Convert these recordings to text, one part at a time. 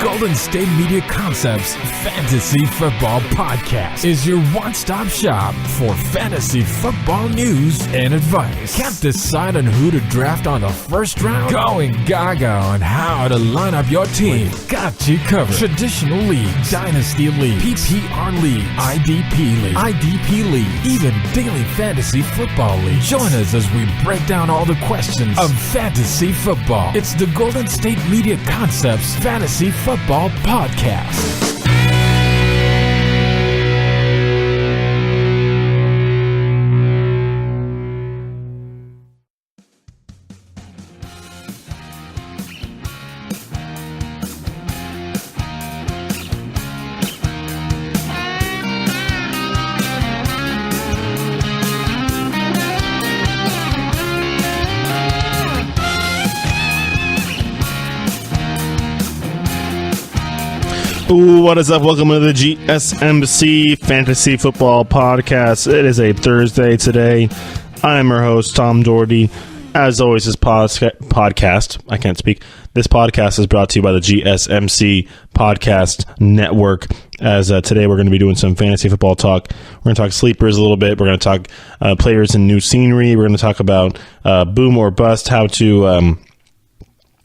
Golden State Media Concepts Fantasy Football Podcast is your one-stop shop for fantasy football news and advice. Can't decide on who to draft on the first round? Going gaga on how to line up your team. We've got you covered. Traditional leagues, dynasty leagues, PPR leagues, IDP league, even daily fantasy football league. Join us as we break down all the questions of fantasy football. It's the Golden State Media Concepts Fantasy Football Podcast. What is up? Welcome to the GSMC Fantasy Football Podcast. It is a Thursday today. I am your host, Tom Dougherty. As always, this podcast, I can't speak. This podcast is brought to you by the GSMC Podcast Network. As today we're going to be doing some fantasy football talk. We're going to talk sleepers a little bit. We're going to talk players in new scenery. We're going to talk about boom or bust, how to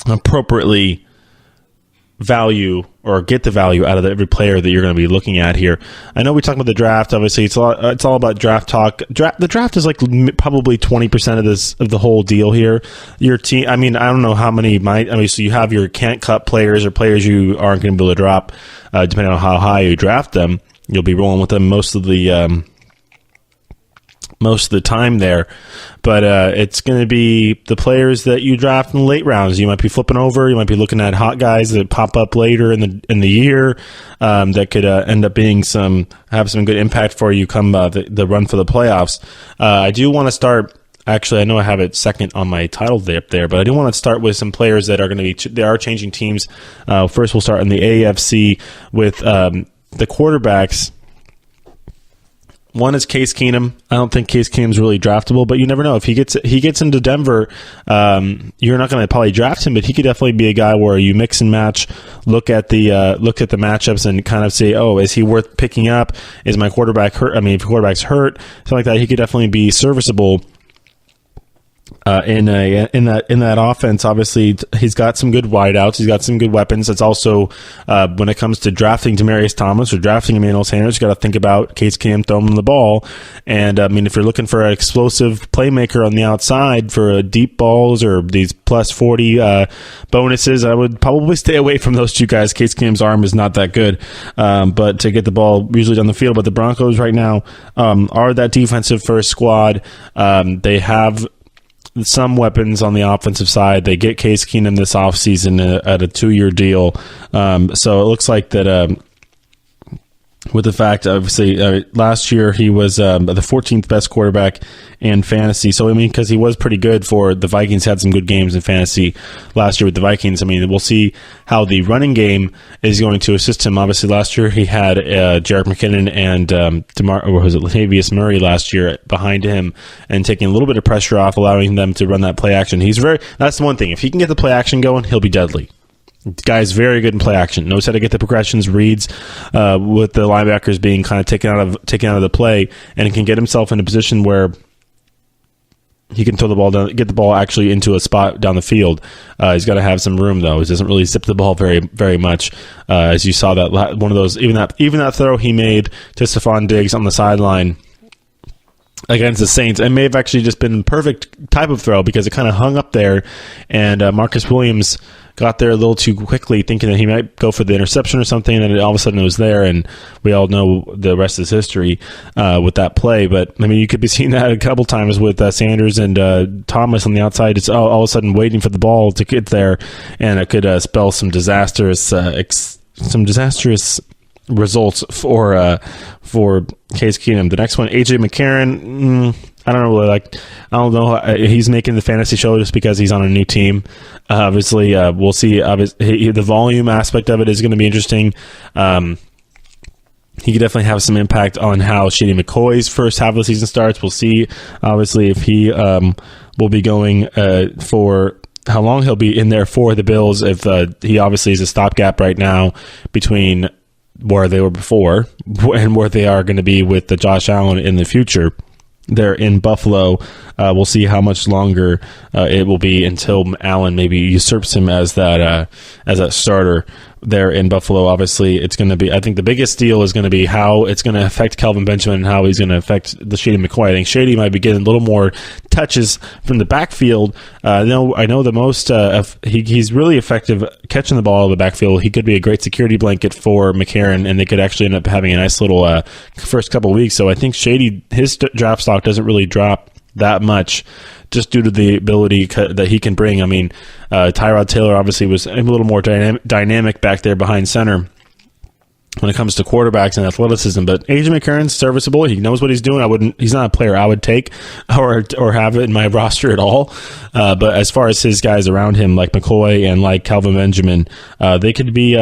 appropriately value or get the value out of every player that you're going to be looking at here. I know we talk about the draft. Obviously, it's all about draft talk. The draft is like probably 20% of the whole deal here. Your team. I mean, I don't know how many so you have your can't cut players or players you aren't going to be able to drop, depending on how high you draft them. You'll be rolling with them most of the time there, but it's going to be the players that you draft in the late rounds. You might be flipping over. You might be looking at hot guys that pop up later in the year that could end up being have some good impact for you come the run for the playoffs. I do want to start. Actually, I know I have it second on my title up there, but I do want to start with some players that are going to be. They are changing teams. First, we'll start in the AFC with the quarterbacks. One is Case Keenum. I don't think Case Keenum's really draftable, but you never know. If he gets into Denver, you're not going to probably draft him, but he could definitely be a guy where you mix and match, look at the matchups and kind of say, oh, is he worth picking up? Is my quarterback hurt? I mean, if your quarterback's hurt, something like that, he could definitely be serviceable. In that offense. Obviously, he's got some good wideouts. He's got some good weapons. It's also when it comes to drafting Demaryius Thomas or drafting Emmanuel Sanders, you got to think about Case Keenum throwing him the ball. And I mean, if you're looking for an explosive playmaker on the outside for deep balls or these plus 40 bonuses, I would probably stay away from those two guys. Case Keenum's arm is not that good, but to get the ball usually down the field. But the Broncos right now are that defensive first squad. They have some weapons on the offensive side. They get Case Keenum this offseason at a 2-year deal. So it looks like that with the fact, obviously, last year he was the 14th best quarterback in fantasy. So, I mean, because he was pretty good for the Vikings, had some good games in fantasy last year with the Vikings. I mean, we'll see how the running game is going to assist him. Obviously, last year he had Jerick McKinnon and Latavius Murray last year behind him and taking a little bit of pressure off, allowing them to run that play action. That's the one thing. If he can get the play action going, he'll be deadly. The guy's very good in play action. Knows how to get the progressions, reads with the linebackers being kind of taken out of the play, and can get himself in a position where he can throw the ball down, get the ball actually into a spot down the field. He's got to have some room though. He doesn't really zip the ball very, very much. As you saw that one of those, even that throw he made to Stephon Diggs on the sideline against the Saints, it may have actually just been perfect type of throw because it kind of hung up there, and Marcus Williams got there a little too quickly, thinking that he might go for the interception or something, and then all of a sudden it was there, and we all know the rest is history with that play. But, I mean, you could be seeing that a couple times with Sanders and Thomas on the outside. It's all of a sudden waiting for the ball to get there, and it could spell some disastrous results for Case Keenum. The next one, AJ McCarron. I don't know. He's making the fantasy show just because he's on a new team. Obviously, we'll see. The volume aspect of it is going to be interesting. He could definitely have some impact on how Shady McCoy's first half of the season starts. We'll see, obviously, if he will be going for how long he'll be in there for the Bills. If he obviously is a stopgap right now between where they were before and where they are going to be with the Josh Allen in the future. They're in Buffalo. We'll see how much longer it will be until Allen maybe usurps him as that starter there in Buffalo. Obviously, it's going to be, I think the biggest deal is going to be how it's going to affect Kelvin Benjamin and how he's going to affect the Shady McCoy. I think Shady might be getting a little more touches from the backfield. I know the most, he's really effective catching the ball in the backfield. He could be a great security blanket for McCarron, and they could actually end up having a nice little first couple of weeks. So I think Shady, his draft stock doesn't really drop that much just due to the ability that he can bring. I mean, Tyrod Taylor obviously was a little more dynamic back there behind center when it comes to quarterbacks and athleticism, but AJ McCarron's serviceable. He knows what he's doing. He's not a player I would take or have it in my roster at all. But as far as his guys around him, like McCoy and like Kelvin Benjamin, they could be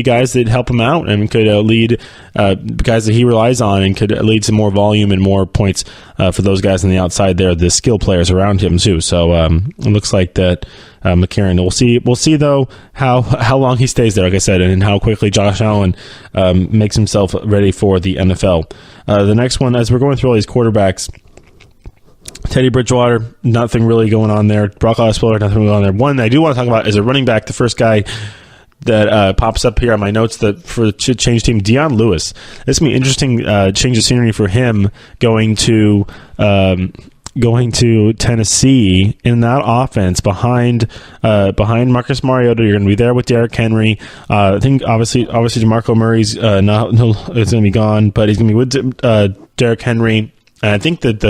guys that help him out and could lead guys that he relies on and could lead to more volume and more points for those guys on the outside there, the skill players around him too. So it looks like that McCarron. We'll see though how long he stays there, like I said, and how quickly Josh Allen makes himself ready for the NFL. The next one, as we're going through all these quarterbacks, Teddy Bridgewater, nothing really going on there. Brock Osweiler, nothing going on there. One I do want to talk about is a running back, the first guy that pops up here on my notes that should change team, Deion Lewis. This is going to be interesting change of scenery for him going to Tennessee in that offense behind Marcus Mariota. You're going to be there with Derrick Henry. I think obviously DeMarco Murray's is going to be gone, but he's going to be with Derrick Henry. And I think that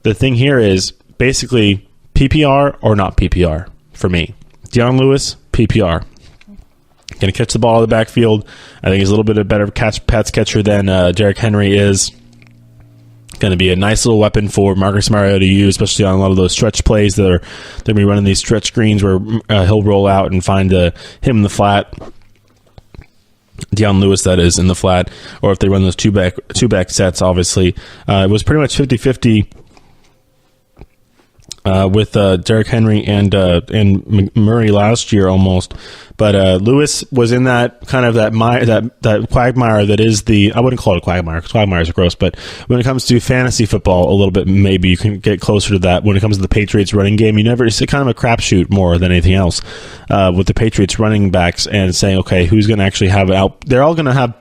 the thing here is basically PPR or not PPR for me. Deion Lewis, PPR. Going to catch the ball in the backfield. I think he's a little bit of a better pass catcher than Derrick Henry is. Going to be a nice little weapon for Marcus Mariota to use, especially on a lot of those stretch plays that they're going to be running these stretch screens where he'll roll out and find him in the flat. Deion Lewis, that is, in the flat. Or if they run those two back sets, obviously. It was pretty much 50-50 with Derrick Henry and Murray last year almost. But Lewis was in that kind of that quagmire that is I wouldn't call it a quagmire because quagmires are gross, but when it comes to fantasy football, a little bit maybe you can get closer to that. When it comes to the Patriots running game, it's kind of a crapshoot more than anything else with the Patriots running backs and saying, okay, who's going to actually have it out? They're all going to have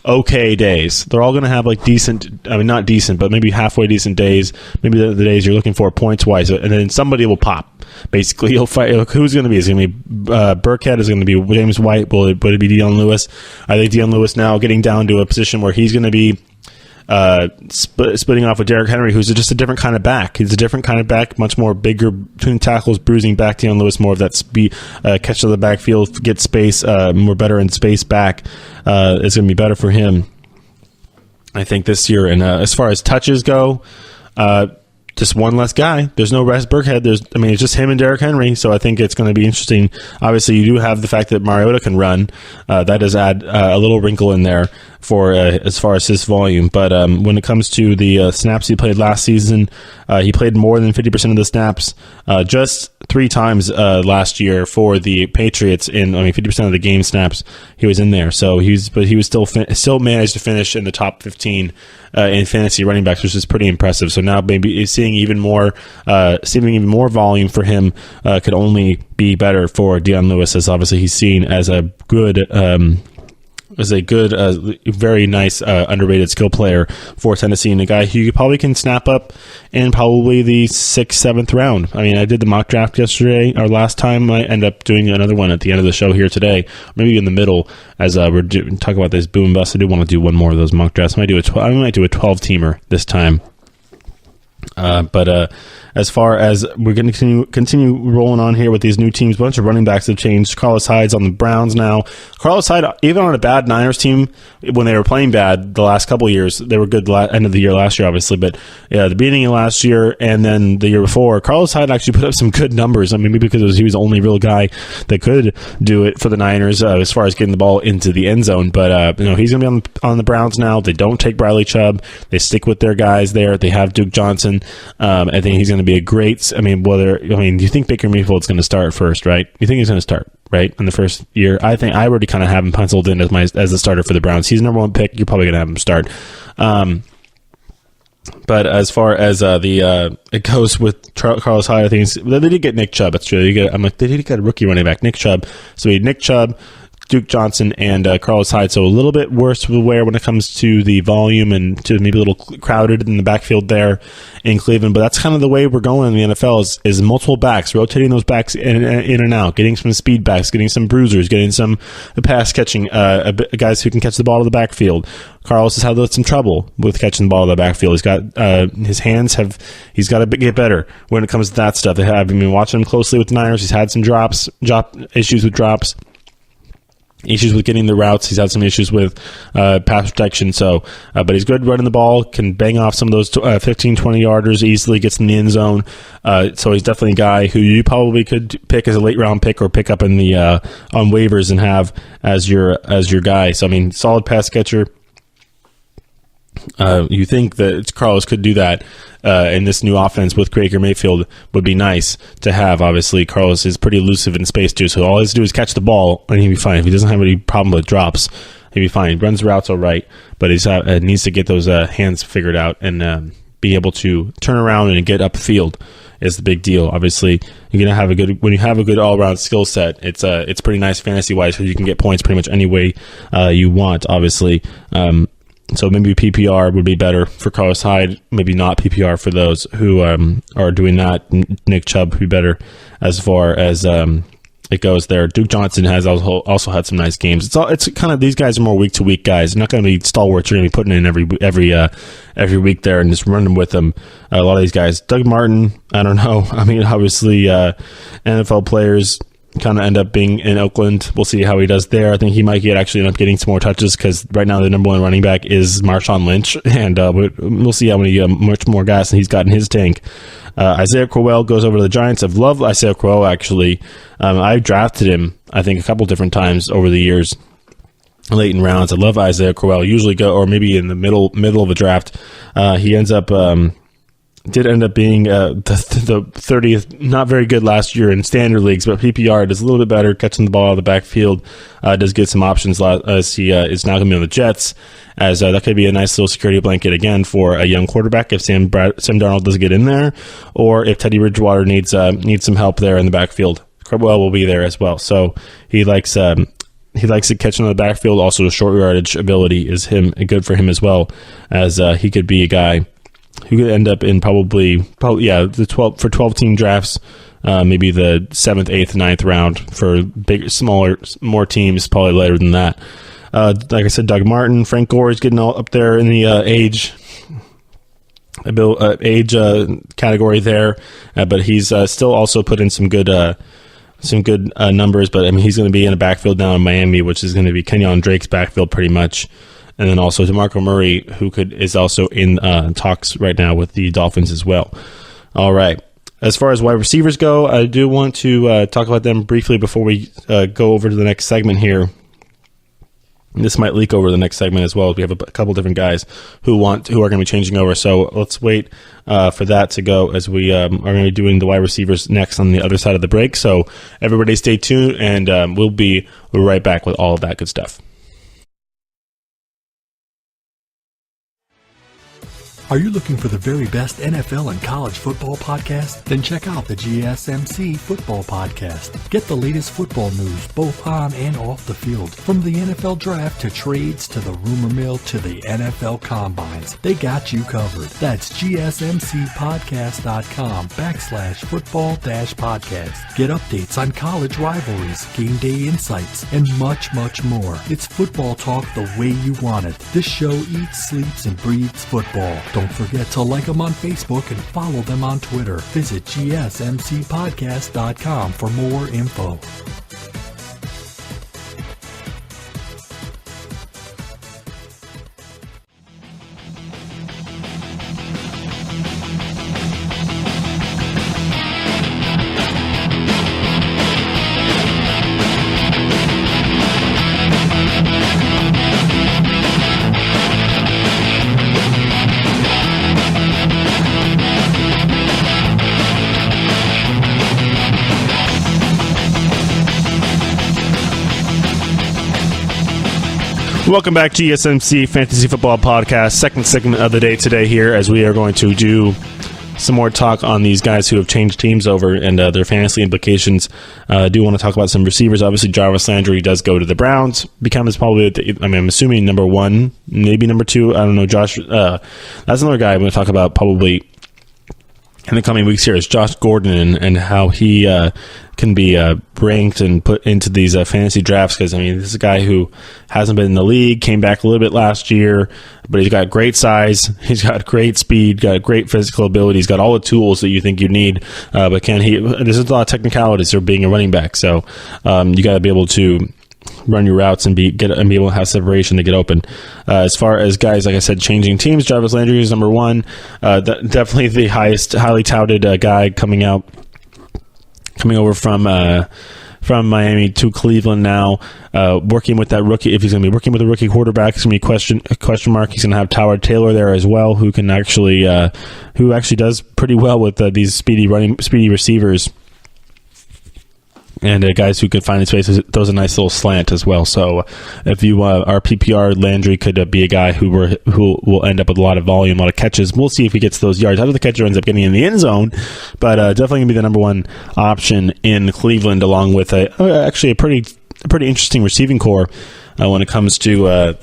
okay days. They're all going to have like not decent, but maybe halfway decent days. Maybe the days you're looking for points wise, and then somebody will pop. Basically, he'll fight. Who's going to be? Is it going to be Burkhead? Is it going to be James White? Will it be Deion Lewis? I think Deion Lewis now getting down to a position where he's going to be splitting off with Derrick Henry, who's just a different kind of back. He's a different kind of back, much more bigger between tackles, bruising back. Deion Lewis, more of that speed, catch to the backfield, get space, more better in space back. It's going to be better for him, I think, this year. And as far as touches go, just one less guy. There's no Russ Burkhead. It's just him and Derrick Henry. So I think it's going to be interesting. Obviously, you do have the fact that Mariota can run. That does add a little wrinkle in there for as far as his volume. But when it comes to the snaps he played last season, he played more than 50% of the snaps just 3 times last year for the Patriots. 50% of the game snaps he was in there. So he was still managed to finish in the top 15 in fantasy running backs, which is pretty impressive. So now maybe seeing even more volume for him could only be better for Deion Lewis, as obviously he's seen as a good. Very nice, underrated skill player for Tennessee, and a guy who you probably can snap up in probably the 6th, 7th round. I did the mock draft yesterday, or last time. I end up doing another one at the end of the show here today, maybe in the middle, as we're talking about this boom and bust. I do want to do one more of those mock drafts. I might do a 12-teamer this time. But as far as we're going to continue rolling on here with these new teams, a bunch of running backs have changed. Carlos Hyde's on the Browns now. Carlos Hyde, even on a bad Niners team, when they were playing bad the last couple of years, they were good end of the year last year, obviously, but yeah, the beginning of last year and then the year before, Carlos Hyde actually put up some good numbers. Maybe because he was the only real guy that could do it for the Niners as far as getting the ball into the end zone. But he's going to be on the Browns now. They don't take Bradley Chubb. They stick with their guys there. They have Duke Johnson. Johnson. I think he's going to be a great. Do you think Baker Mayfield's going to start first, right? You think he's going to start, right, in the first year? I think I already kind of have him penciled in as the starter for the Browns. He's number one pick. You're probably going to have him start. But as far as it goes with Carlos Hyde, I think they did get Nick Chubb. That's true. They did get a rookie running back, Nick Chubb. So we had Nick Chubb, Duke Johnson, and Carlos Hyde. So a little bit worse when it comes to the volume and to maybe a little crowded in the backfield there in Cleveland. But that's kind of the way we're going in the NFL is multiple backs, rotating those backs in and out, getting some speed backs, getting some bruisers, getting some pass catching guys who can catch the ball to the backfield. Carlos has had some trouble with catching the ball to the backfield. He's got his hands he's got to get better when it comes to that stuff. I've been watching him closely with the Niners. He's had some drop issues with drops. Issues with getting the routes. He's had some issues with pass protection. So, but he's good running the ball, can bang off some of those 15, 20-yarders easily, gets in the end zone. So he's definitely a guy who you probably could pick as a late-round pick or pick up in the on waivers and have as your guy. So, solid pass catcher. You think that Carlos could do that in this new offense with Baker Mayfield would be nice to have. Obviously, Carlos is pretty elusive in space too, so all he has to do is catch the ball and he'll be fine. If he doesn't have any problem with drops, he'll be fine. He runs routes all right, but he needs to get those hands figured out and be able to turn around and get upfield is the big deal. Obviously, you're gonna have when you have a good all-around skill set. It's pretty nice fantasy-wise because you can get points pretty much any way you want. Obviously. So maybe PPR would be better for Carlos Hyde. Maybe not PPR for those who are doing that. Nick Chubb would be better as far as it goes there. Duke Johnson has also had some nice games. It's kind of, these guys are more week to week guys. They're not going to be stalwarts. You're going to be putting in every week there and just running with them. A lot of these guys. Doug Martin, I don't know. Obviously NFL players kind of end up being in Oakland. We'll see how he does there. I think he might end up getting some more touches because right now the number one running back is Marshawn Lynch, and we'll see how many much more guys he's got in his tank. Isaiah Crowell goes over to the Giants. I've loved Isaiah Crowell, actually. I've drafted him, I think, a couple different times over the years, late in rounds. I love Isaiah Crowell. Usually or maybe in the middle of a draft. He ends up did end up being the 30th, not very good last year in standard leagues, but PPR does a little bit better, catching the ball out of the backfield, does get some options as he is now going to be on the Jets, as that could be a nice little security blanket again for a young quarterback if Sam Darnold does get in there, or if Teddy Bridgewater needs some help there in the backfield. Crowell will be there as well, so he likes it catching on the backfield. Also, the short yardage ability is good for him as well, as he could be a guy who could end up in probably the 12 team drafts, maybe the 7th, 8th, 9th round for bigger, smaller, more teams, probably later than that. Like I said, Doug Martin, Frank Gore is getting all up there in the age category there, but he's still also put in some good numbers. But he's going to be in a backfield now in Miami, which is going to be Kenyon Drake's backfield pretty much. And then also DeMarco Murray, who is also in talks right now with the Dolphins as well. All right. As far as wide receivers go, I do want to talk about them briefly before we go over to the next segment here. This might leak over the next segment as well. We have a couple different guys who are going to be changing over. So let's wait for that to go, as we are going to be doing the wide receivers next on the other side of the break. So everybody stay tuned, and we'll be right back with all of that good stuff. Are you looking for the very best NFL and college football podcast? Then check out the GSMC Football Podcast. Get the latest football news both on and off the field. From the NFL Draft to trades to the rumor mill to the NFL Combines, they got you covered. That's GSMCpodcast.com/football-podcast. Get updates on college rivalries, game day insights, and much, much more. It's football talk the way you want it. This show eats, sleeps, and breathes football. Don't forget to like them on Facebook and follow them on Twitter. Visit GSMCpodcast.com for more info. Welcome back to GSMC Fantasy Football Podcast, second segment of the day today here, as we are going to do some more talk on these guys who have changed teams over and their fantasy implications. I do want to talk about some receivers. Obviously, Jarvis Landry does go to the Browns, becomes probably, I'm assuming number one, maybe number two. I don't know. Josh, that's another guy I'm going to talk about probably in the coming weeks here, is Josh Gordon and how he can be ranked and put into these fantasy drafts, because, this is a guy who hasn't been in the league, came back a little bit last year, but he's got great size, he's got great speed, got great physical ability, he's got all the tools that you think you need, but there's a lot of technicalities for being a running back, so you got to be able to run your routes and be able to have separation to get open. As far as guys, like I said, changing teams, Jarvis Landry is number one. Definitely the highly touted guy coming over from Miami to Cleveland now, working with that rookie. If he's going to be working with a rookie quarterback, it's going to be a question mark. He's going to have Tyrod Taylor there as well, who actually does pretty well with these speedy receivers. And guys who could find his space, throws a nice little slant as well. So if you are PPR, Landry could be a guy who will end up with a lot of volume, a lot of catches. We'll see if he gets those yards. How the catcher ends up getting in the end zone, but definitely going to be the number one option in Cleveland, along with a pretty interesting receiving core. When it comes to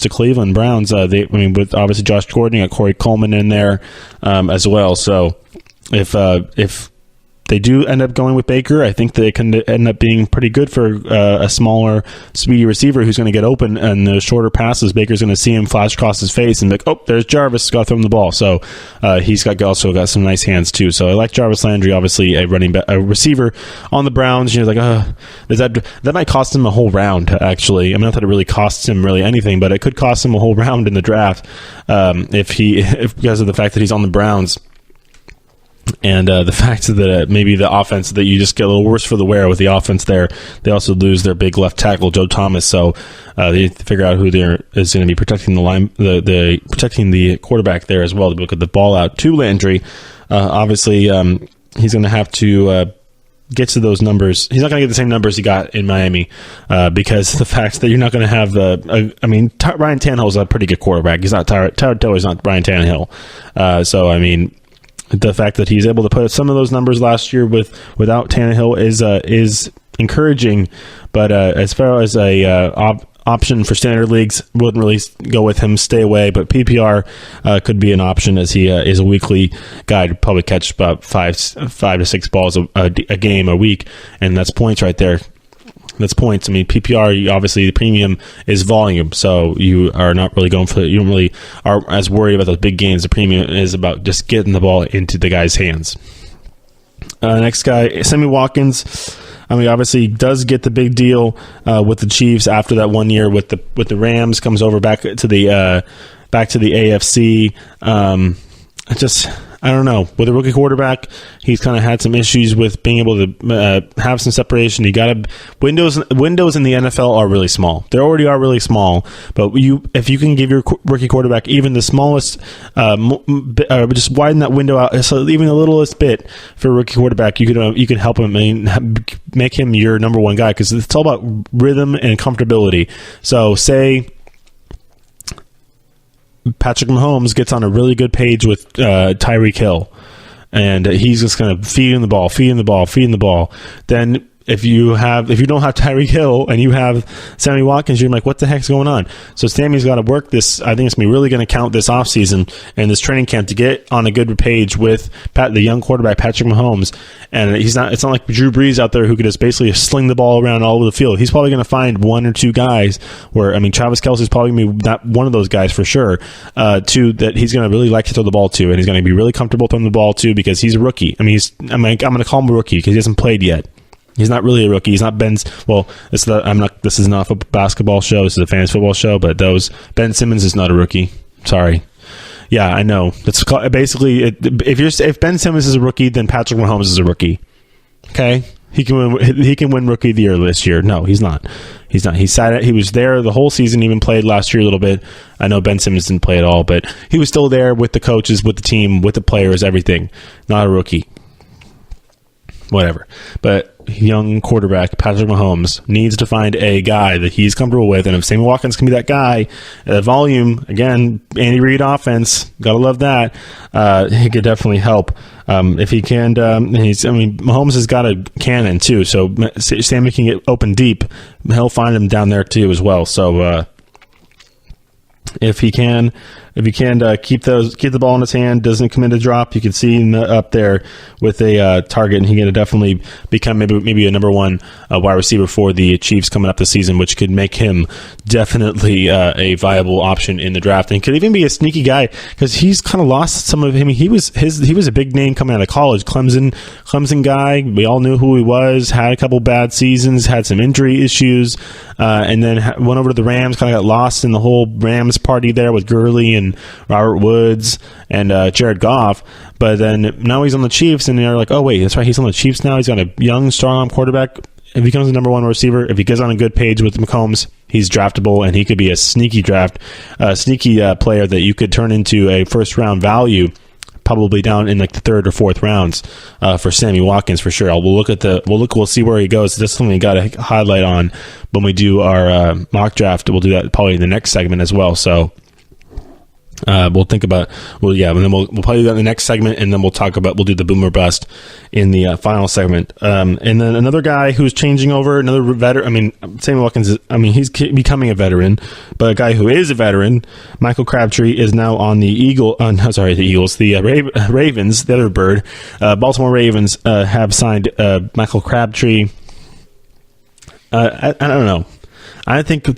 Cleveland Browns, with obviously Josh Gordon, you got Corey Coleman in there as well. So if they do end up going with Baker, I think they can end up being pretty good for a smaller, speedy receiver who's going to get open, and the shorter passes, Baker's going to see him flash across his face and be like, oh, there's Jarvis, got to throw him the ball. So he's also got some nice hands too. So I like Jarvis Landry, obviously a receiver on the Browns. That might cost him a whole round, actually. Not that it really costs him really anything, but it could cost him a whole round in the draft if because of the fact that he's on the Browns. And the fact that maybe the offense, that you just get a little worse for the wear with the offense there. They also lose their big left tackle, Joe Thomas. So they have to figure out who is going to be protecting protecting the quarterback there as well, to look at the ball out to Landry. Obviously, he's going to have to get to those numbers. He's not going to get the same numbers he got in Miami because of the fact that you're not going to have Ryan Tannehill is a pretty good quarterback. He's not Tyrod Taylor's not Ryan Tannehill. So the fact that he's able to put some of those numbers last year without Tannehill is encouraging, but as far as a option for standard leagues, wouldn't really go with him. Stay away, but PPR could be an option, as he is a weekly guy to probably catch about 5 to 6 balls a game a week, and that's points right there. That's points. PPR, obviously the premium is volume, so you are not really you don't really are as worried about those big gains. The premium is about just getting the ball into the guy's hands. Next guy, Sammy Watkins. Obviously does get the big deal with the Chiefs after that 1 year with the Rams. Comes over back to the AFC. I don't know. With a rookie quarterback, he's kind of had some issues with being able to have some separation. You got windows in the NFL are really small. They already are really small, but if you can give your rookie quarterback even the smallest, just widen that window out, so even the littlest bit for a rookie quarterback, you can help him and make him your number one guy, because it's all about rhythm and comfortability. So say Patrick Mahomes gets on a really good page with Tyreek Hill, and he's just going to feed him the ball. Then if you don't have Tyreek Hill and you have Sammy Watkins, you're like, what the heck's going on? So Sammy's got to work this. I think it's going to be really going to count this offseason and this training camp to get on a good page with the young quarterback, Patrick Mahomes. And it's not like Drew Brees out there who could just basically sling the ball around all over the field. He's probably going to find one or two guys where, Travis Kelce's probably going to be not one of those guys for sure, that he's going to really like to throw the ball to, and he's going to be really comfortable throwing the ball to, because he's a rookie. I'm going to call him a rookie because he hasn't played yet. He's not really a rookie. He's not Ben's. Well, this is not a basketball show. This is a fantasy football show. But Ben Simmons is not a rookie. Sorry. Yeah, I know. That's basically if Ben Simmons is a rookie, then Patrick Mahomes is a rookie. Okay, he can win Rookie of the Year this year. No, he's not. He's not. He was there the whole season. Even played last year a little bit. I know Ben Simmons didn't play at all, but he was still there with the coaches, with the team, with the players, everything. Not a rookie. whatever. But young quarterback Patrick Mahomes needs to find a guy that he's comfortable with, and if Sammy Watkins can be that guy, volume, again, Andy Reid offense, gotta love that. He could definitely help. If he can, Mahomes has got a cannon too, so Sammy can get open deep. He'll find him down there too as well. So if he can keep the ball in his hand, doesn't commit a drop, you can see him up there with a target, and he can definitely become maybe a number one wide receiver for the Chiefs coming up this season, which could make him definitely a viable option in the draft, and could even be a sneaky guy because he's kind of lost some of him. He was a big name coming out of college, Clemson guy. We all knew who he was. Had a couple bad seasons, had some injury issues, and then went over to the Rams. Kind of got lost in the whole Rams party there with Gurley and Robert Woods and Jared Goff, but then now he's on the Chiefs, and they're like, oh wait, that's right, he's on the Chiefs now. He's got a young, strong quarterback. If he becomes the number one receiver, if he gets on a good page with Mahomes, he's draftable, and he could be a sneaky player that you could turn into a first round value, probably down in like the third or fourth rounds for Sammy Watkins for sure. We'll see where he goes. That's something we got to highlight on when we do our mock draft. We'll do that probably in the next segment as well. So we'll think about, and then we'll probably do that in the next segment, and then we'll do the boomer bust in the final segment. And then another guy who's changing over, another veteran. Sammy Watkins he's becoming a veteran, but a guy who is a veteran, Michael Crabtree, is now on the Ravens, the other bird. Baltimore Ravens have signed Michael Crabtree. I don't know. I think I'm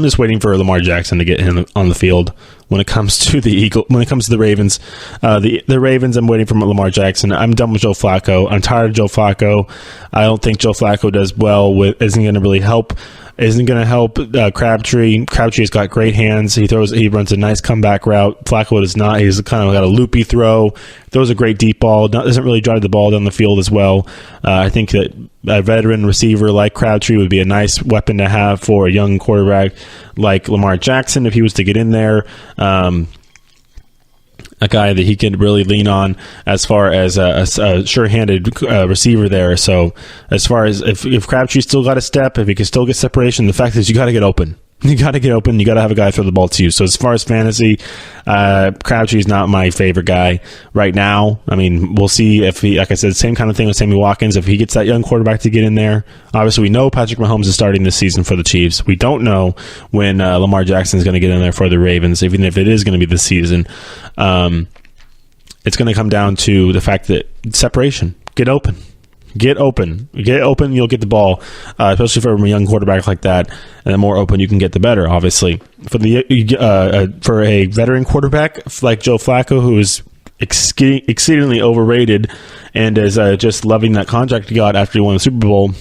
just waiting for Lamar Jackson to get him on the field when it comes to the Ravens. The Ravens, I'm waiting for Lamar Jackson. I'm done with Joe Flacco. I'm tired of Joe Flacco. I don't think Joe Flacco does well isn't going to help Crabtree. Crabtree's got great hands. He runs a nice comeback route. Flacco does not. He's kind of got a loopy throw. Throws a great deep ball. Doesn't really drive the ball down the field as well. I think that a veteran receiver like Crabtree would be a nice weapon to have for a young quarterback like Lamar Jackson if he was to get in there. A guy that he could really lean on as far as a sure-handed receiver there. So as far as if Crabtree's still got a step, if he can still get separation, the fact is you got to get open. You got to get open. You got to have a guy throw the ball to you. So as far as fantasy, Crabtree's not my favorite guy right now. We'll see if he, like I said, same kind of thing with Sammy Watkins. If he gets that young quarterback to get in there, obviously we know Patrick Mahomes is starting this season for the Chiefs. We don't know when Lamar Jackson is going to get in there for the Ravens, even if it is going to be this season. It's going to come down to the fact that separation, get open. Get open, you'll get the ball, especially for a young quarterback like that. And the more open you can get, the better, obviously. For a veteran quarterback like Joe Flacco, who is exceedingly overrated and is just loving that contract he got after he won the Super Bowl.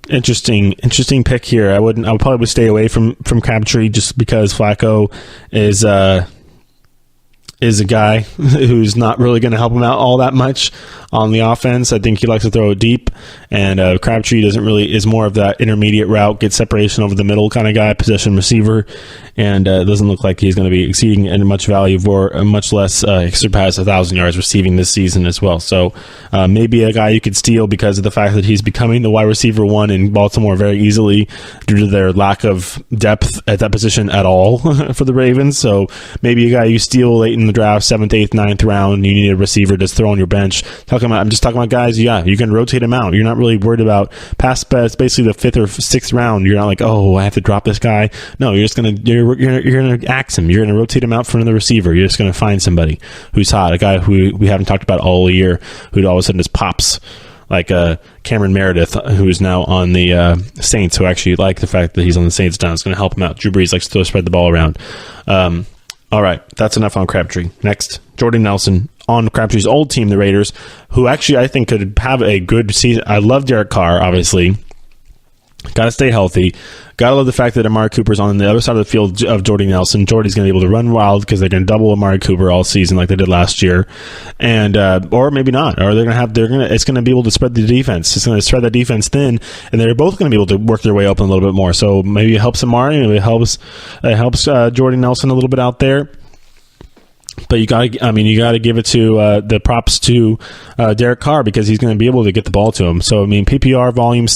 Interesting pick here. I would probably stay away from Crabtree just because Flacco is a guy who's not really going to help him out all that much on the offense. I think he likes to throw it deep, and Crabtree is more of that intermediate route, get separation over the middle kind of guy, possession receiver, and it doesn't look like he's going to be exceeding any much value for much less surpass 1,000 yards receiving this season as well. So maybe a guy you could steal because of the fact that he's becoming the wide receiver one in Baltimore very easily due to their lack of depth at that position at all for the Ravens. So maybe a guy you steal late in the draft, 7th, 8th, 9th round, you need a receiver to throw on your bench. I'm just talking about guys, you can rotate them out. You're not really worried about past best, basically the 5th or 6th round. You're not like, oh, I have to drop this guy. No, you're going to axe him. You're going to rotate him out for another receiver. You're just going to find somebody who's hot, a guy who we haven't talked about all year, who all of a sudden just pops, like Cameron Meredith, who is now on the Saints, who actually like the fact that he's on the Saints now. It's going to help him out. Drew Brees likes to spread the ball around. All right, that's enough on Crabtree. Next, Jordy Nelson on Crabtree's old team, the Raiders, who actually I think could have a good season. I love Derek Carr, obviously. Got to stay healthy. Got to love the fact that Amari Cooper's on the other side of the field of Jordy Nelson. Jordy's going to be able to run wild because they're going to double Amari Cooper all season like they did last year, and or maybe not. Or it's going to be able to spread the defense. It's going to spread that defense thin, and they're both going to be able to work their way open a little bit more. So maybe it helps Amari. Maybe it helps Jordy Nelson a little bit out there. But you got to give it to the props to Derek Carr, because he's going to be able to get the ball to him. So, I mean, PPR volume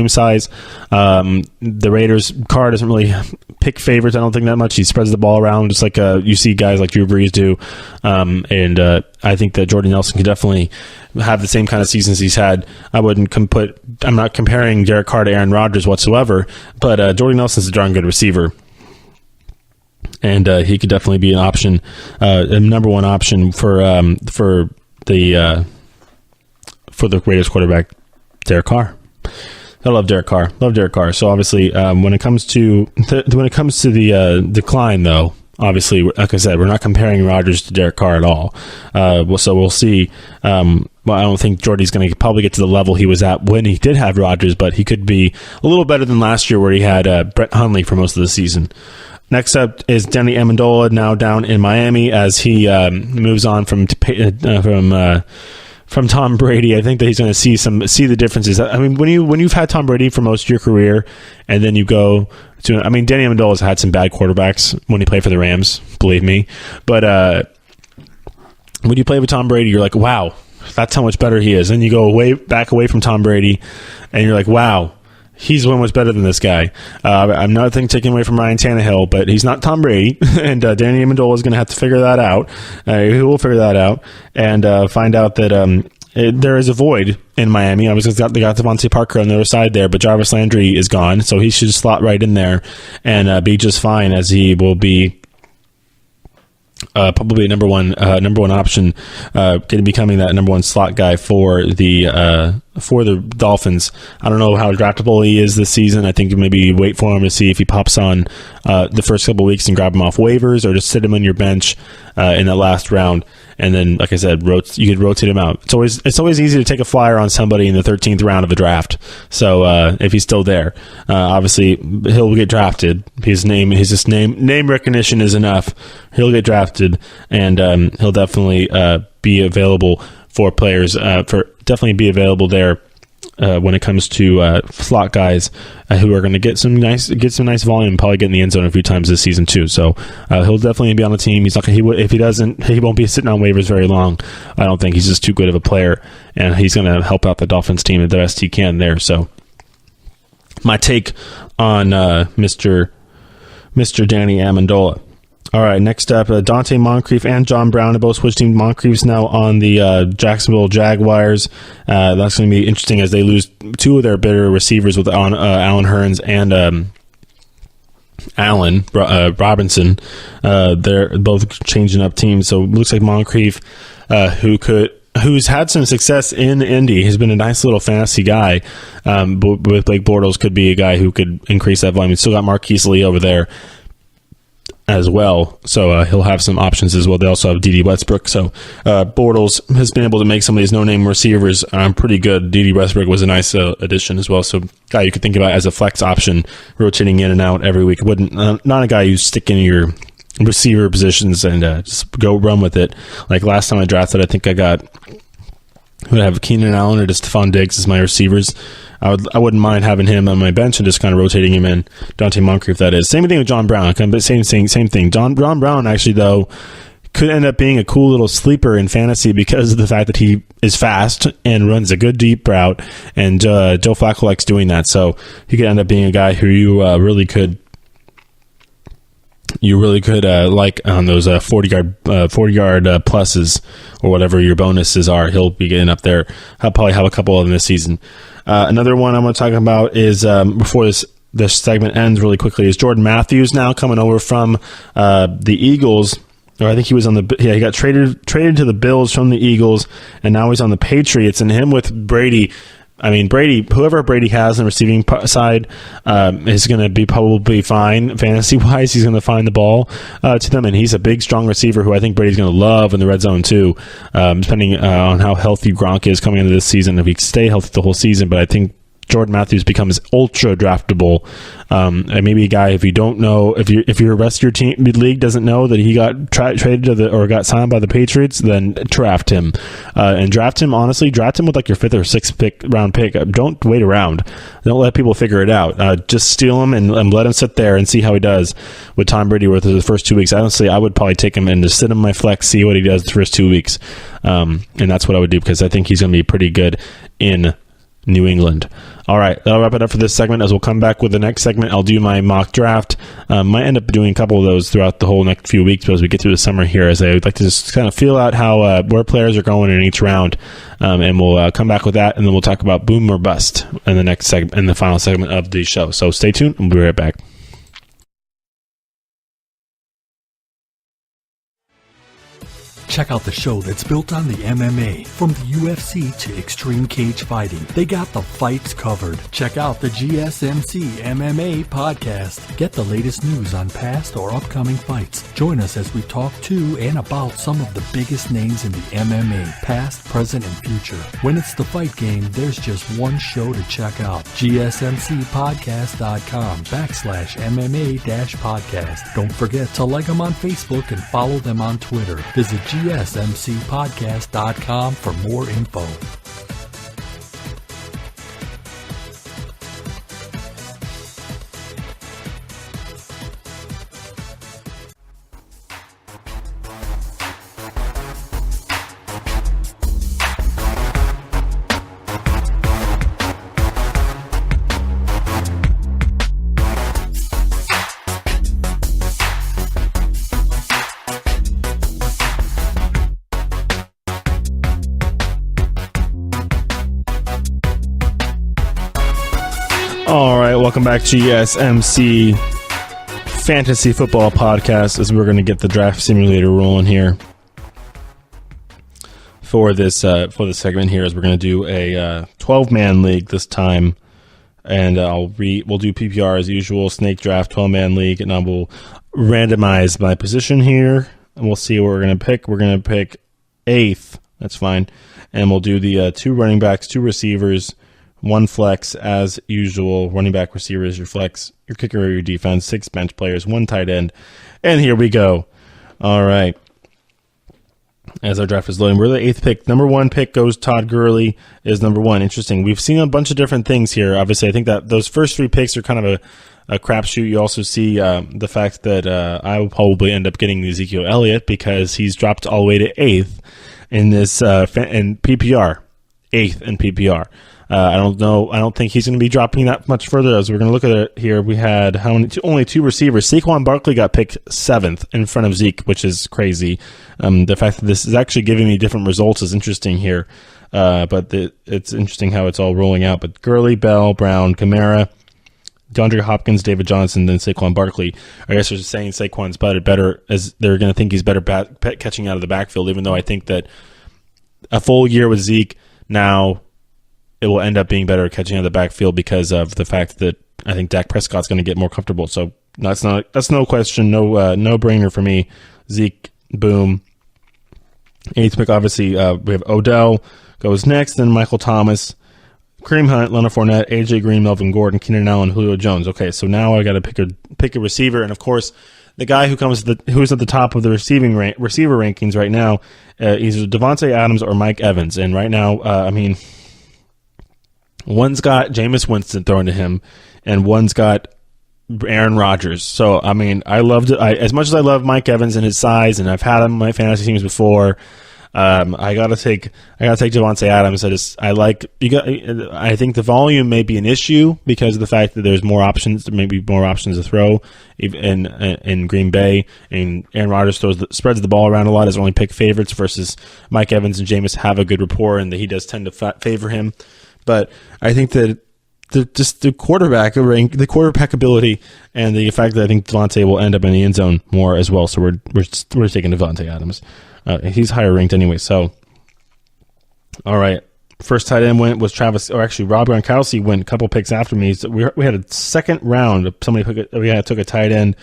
size, the Raiders, Carr doesn't really pick favorites, I don't think, that much. He spreads the ball around just like you see guys like Drew Brees do. And I think that Jordy Nelson could definitely have the same kind of seasons he's had. I'm not comparing Derek Carr to Aaron Rodgers whatsoever, but Jordy Nelson's a darn good receiver. And he could definitely be an option, a number one option for the Raiders quarterback, Derek Carr. I love Derek Carr. So obviously, when it comes to the decline, though, obviously, like I said, we're not comparing Rodgers to Derek Carr at all. So we'll see. I don't think Jordy's going to probably get to the level he was at when he did have Rodgers, but he could be a little better than last year, where he had Brett Hundley for most of the season. Next up is Danny Amendola, now down in Miami as he moves on from Tom Brady. I think that he's going to see the differences. I mean, when you've had Tom Brady for most of your career, and then you go to, I mean, Danny Amendola's had some bad quarterbacks when he played for the Rams, believe me. But when you play with Tom Brady, you're like, wow, that's how much better he is. And you go back away from Tom Brady, and you're like, wow, he's so much better than this guy. I'm not taking away from Ryan Tannehill, but he's not Tom Brady, and Danny Amendola is going to have to figure that out. He will figure that out and find out that there is a void in Miami. Obviously, they got Devontae Parker on the other side there, but Jarvis Landry is gone, so he should slot right in there and be just fine, as he will be probably a number one option, becoming that number one slot guy for the Dolphins. I don't know how draftable he is this season. I think maybe wait for him to see if he pops on the first couple of weeks and grab him off waivers, or just sit him on your bench in the last round. And then, like I said, you could rotate him out. It's always easy to take a flyer on somebody in the 13th round of a draft. So if he's still there, obviously he'll get drafted. His name recognition is enough. He'll get drafted, and he'll definitely be available for players. Definitely be available there when it comes to slot guys who are going to get some nice volume, probably get in the end zone a few times this season too. So he'll definitely be on the team. If he doesn't, he won't be sitting on waivers very long. I don't think. He's just too good of a player, and he's going to help out the Dolphins team the best he can there. So my take on Mr. Danny Amendola. All right, next up, Dante Moncrief and John Brown have both switched teams. Moncrief's now on the Jacksonville Jaguars. That's going to be interesting as they lose two of their better receivers with Allen Hurns and Allen Robinson. They're both changing up teams, so it looks like Moncrief, who's had some success in Indy, has been a nice little fantasy guy. With Blake Bortles, could be a guy who could increase that volume. He's still got Marquise Lee over there as well, so he'll have some options as well. They also have D.D. Westbrook, so Bortles has been able to make some of these no-name receivers pretty good. D.D. Westbrook was a nice addition as well, so guy you could think about as a flex option, rotating in and out every week. Not a guy you stick in your receiver positions and just go run with it. Like last time I drafted, I think I would have Keenan Allen or just Stephon Diggs as my receivers. I wouldn't mind having him on my bench and just kind of rotating him in. Dante Moncrief, that is. Same thing with John Brown. Same thing. John Brown actually, though, could end up being a cool little sleeper in fantasy because of the fact that he is fast and runs a good deep route, and Joe Flacco likes doing that. So he could end up being a guy who you really could like on those 40-yard pluses or whatever your bonuses are. He'll be getting up there. I'll probably have a couple of them this season. Another one I'm going to talk about is before this segment ends really quickly is Jordan Matthews now coming over from the Eagles. Or I think he was he got traded to the Bills from the Eagles, and now he's on the Patriots. And him with Brady. I mean, whoever Brady has on the receiving side is going to be probably fine fantasy-wise. He's going to find the ball to them, and he's a big, strong receiver who I think Brady's going to love in the red zone too, depending on how healthy Gronk is coming into this season. If he can stay healthy the whole season, but I think Jordan Matthews becomes ultra draftable. And maybe a guy, if you don't know, if your rest of your team league doesn't know that he got traded to or got signed by the Patriots, then draft him. And draft him, honestly, draft him with like your 5th or 6th round pick. Don't wait around. Don't let people figure it out. Just steal him and let him sit there and see how he does with Tom Brady with the first 2 weeks. Honestly, I would probably take him and just sit him in my flex, see what he does the first 2 weeks. And that's what I would do, because I think he's going to be pretty good in New England. All right, that'll wrap it up for this segment. As we'll come back with the next segment, I'll do my mock draft. Might end up doing a couple of those throughout the whole next few weeks as we get through the summer here, as I would like to just kind of feel out how where players are going in each round. And we'll come back with that, and then we'll talk about boom or bust in the next segment, in the final segment of the show. So stay tuned, and we'll be right back. Check out the show that's built on the MMA. From the UFC to extreme cage fighting, they got the fights covered. Check out the GSMC MMA Podcast. Get the latest news on past or upcoming fights. Join us as we talk to and about some of the biggest names in the MMA, past, present, and future. When it's the fight game, there's just one show to check out. GSMCpodcast.com/MMA-podcast. Don't forget to like them on Facebook and follow them on Twitter. Visit GSMCpodcast.com for more info. All right, welcome back to GSMC Fantasy Football Podcast, as we're going to get the draft simulator rolling here for this segment here, as we're going to do a 12-man league this time, and we'll do PPR as usual, snake draft, 12-man league, and I will randomize my position here, and we'll see what we're going to pick. We're going to pick 8th, that's fine, and we'll do the 2 running backs, 2 receivers, 1 flex as usual. Running back, receivers, your flex, your kicker, or your defense. 6 bench players, 1 tight end. And here we go. All right. As our draft is loading, we're the 8th pick. Number 1 pick goes Todd Gurley is number 1. Interesting. We've seen a bunch of different things here. Obviously, I think that those first 3 picks are kind of a crapshoot. You also see the fact that I will probably end up getting Ezekiel Elliott, because he's dropped all the way to 8th in this in PPR. 8th in PPR. I don't know. I don't think he's going to be dropping that much further. As we're going to look at it here, we had only 2 receivers. Saquon Barkley got picked 7th in front of Zeke, which is crazy. The fact that this is actually giving me different results is interesting here. But it's interesting how it's all rolling out. But Gurley, Bell, Brown, Kamara, DeAndre Hopkins, David Johnson, then Saquon Barkley. I guess they're just saying Saquon's better, as they're going to think he's better catching out of the backfield, even though I think that a full year with Zeke now, it will end up being better catching out of the backfield, because of the fact that I think Dak Prescott's going to get more comfortable. So that's no question, no brainer for me. Zeke, boom. 8th pick, obviously, we have Odell goes next, then Michael Thomas, Kareem Hunt, Leonard Fournette, AJ Green, Melvin Gordon, Keenan Allen, Julio Jones. Okay, so now I got to pick a receiver, and of course, the guy who's at the top of the receiver rankings right now, either Devontae Adams or Mike Evans. And right now, one's got Jameis Winston thrown to him, and one's got Aaron Rodgers. So, I mean, as much as I love Mike Evans and his size, and I've had him in my fantasy teams before, I gotta take Devontae Adams. I think the volume may be an issue because of the fact that there's more options. There may be more options to throw in Green Bay, and Aaron Rodgers spreads the ball around a lot as only pick favorites, versus Mike Evans and Jameis have a good rapport, and that he does tend to favor him. But I think that the quarterback ability, and the fact that I think Devontae will end up in the end zone more as well. So we're taking Devontae Adams. He's higher ranked anyway. So, all right. First tight end Rob Gronkowski went a couple picks after me. So we had a second round. Somebody took a tight end.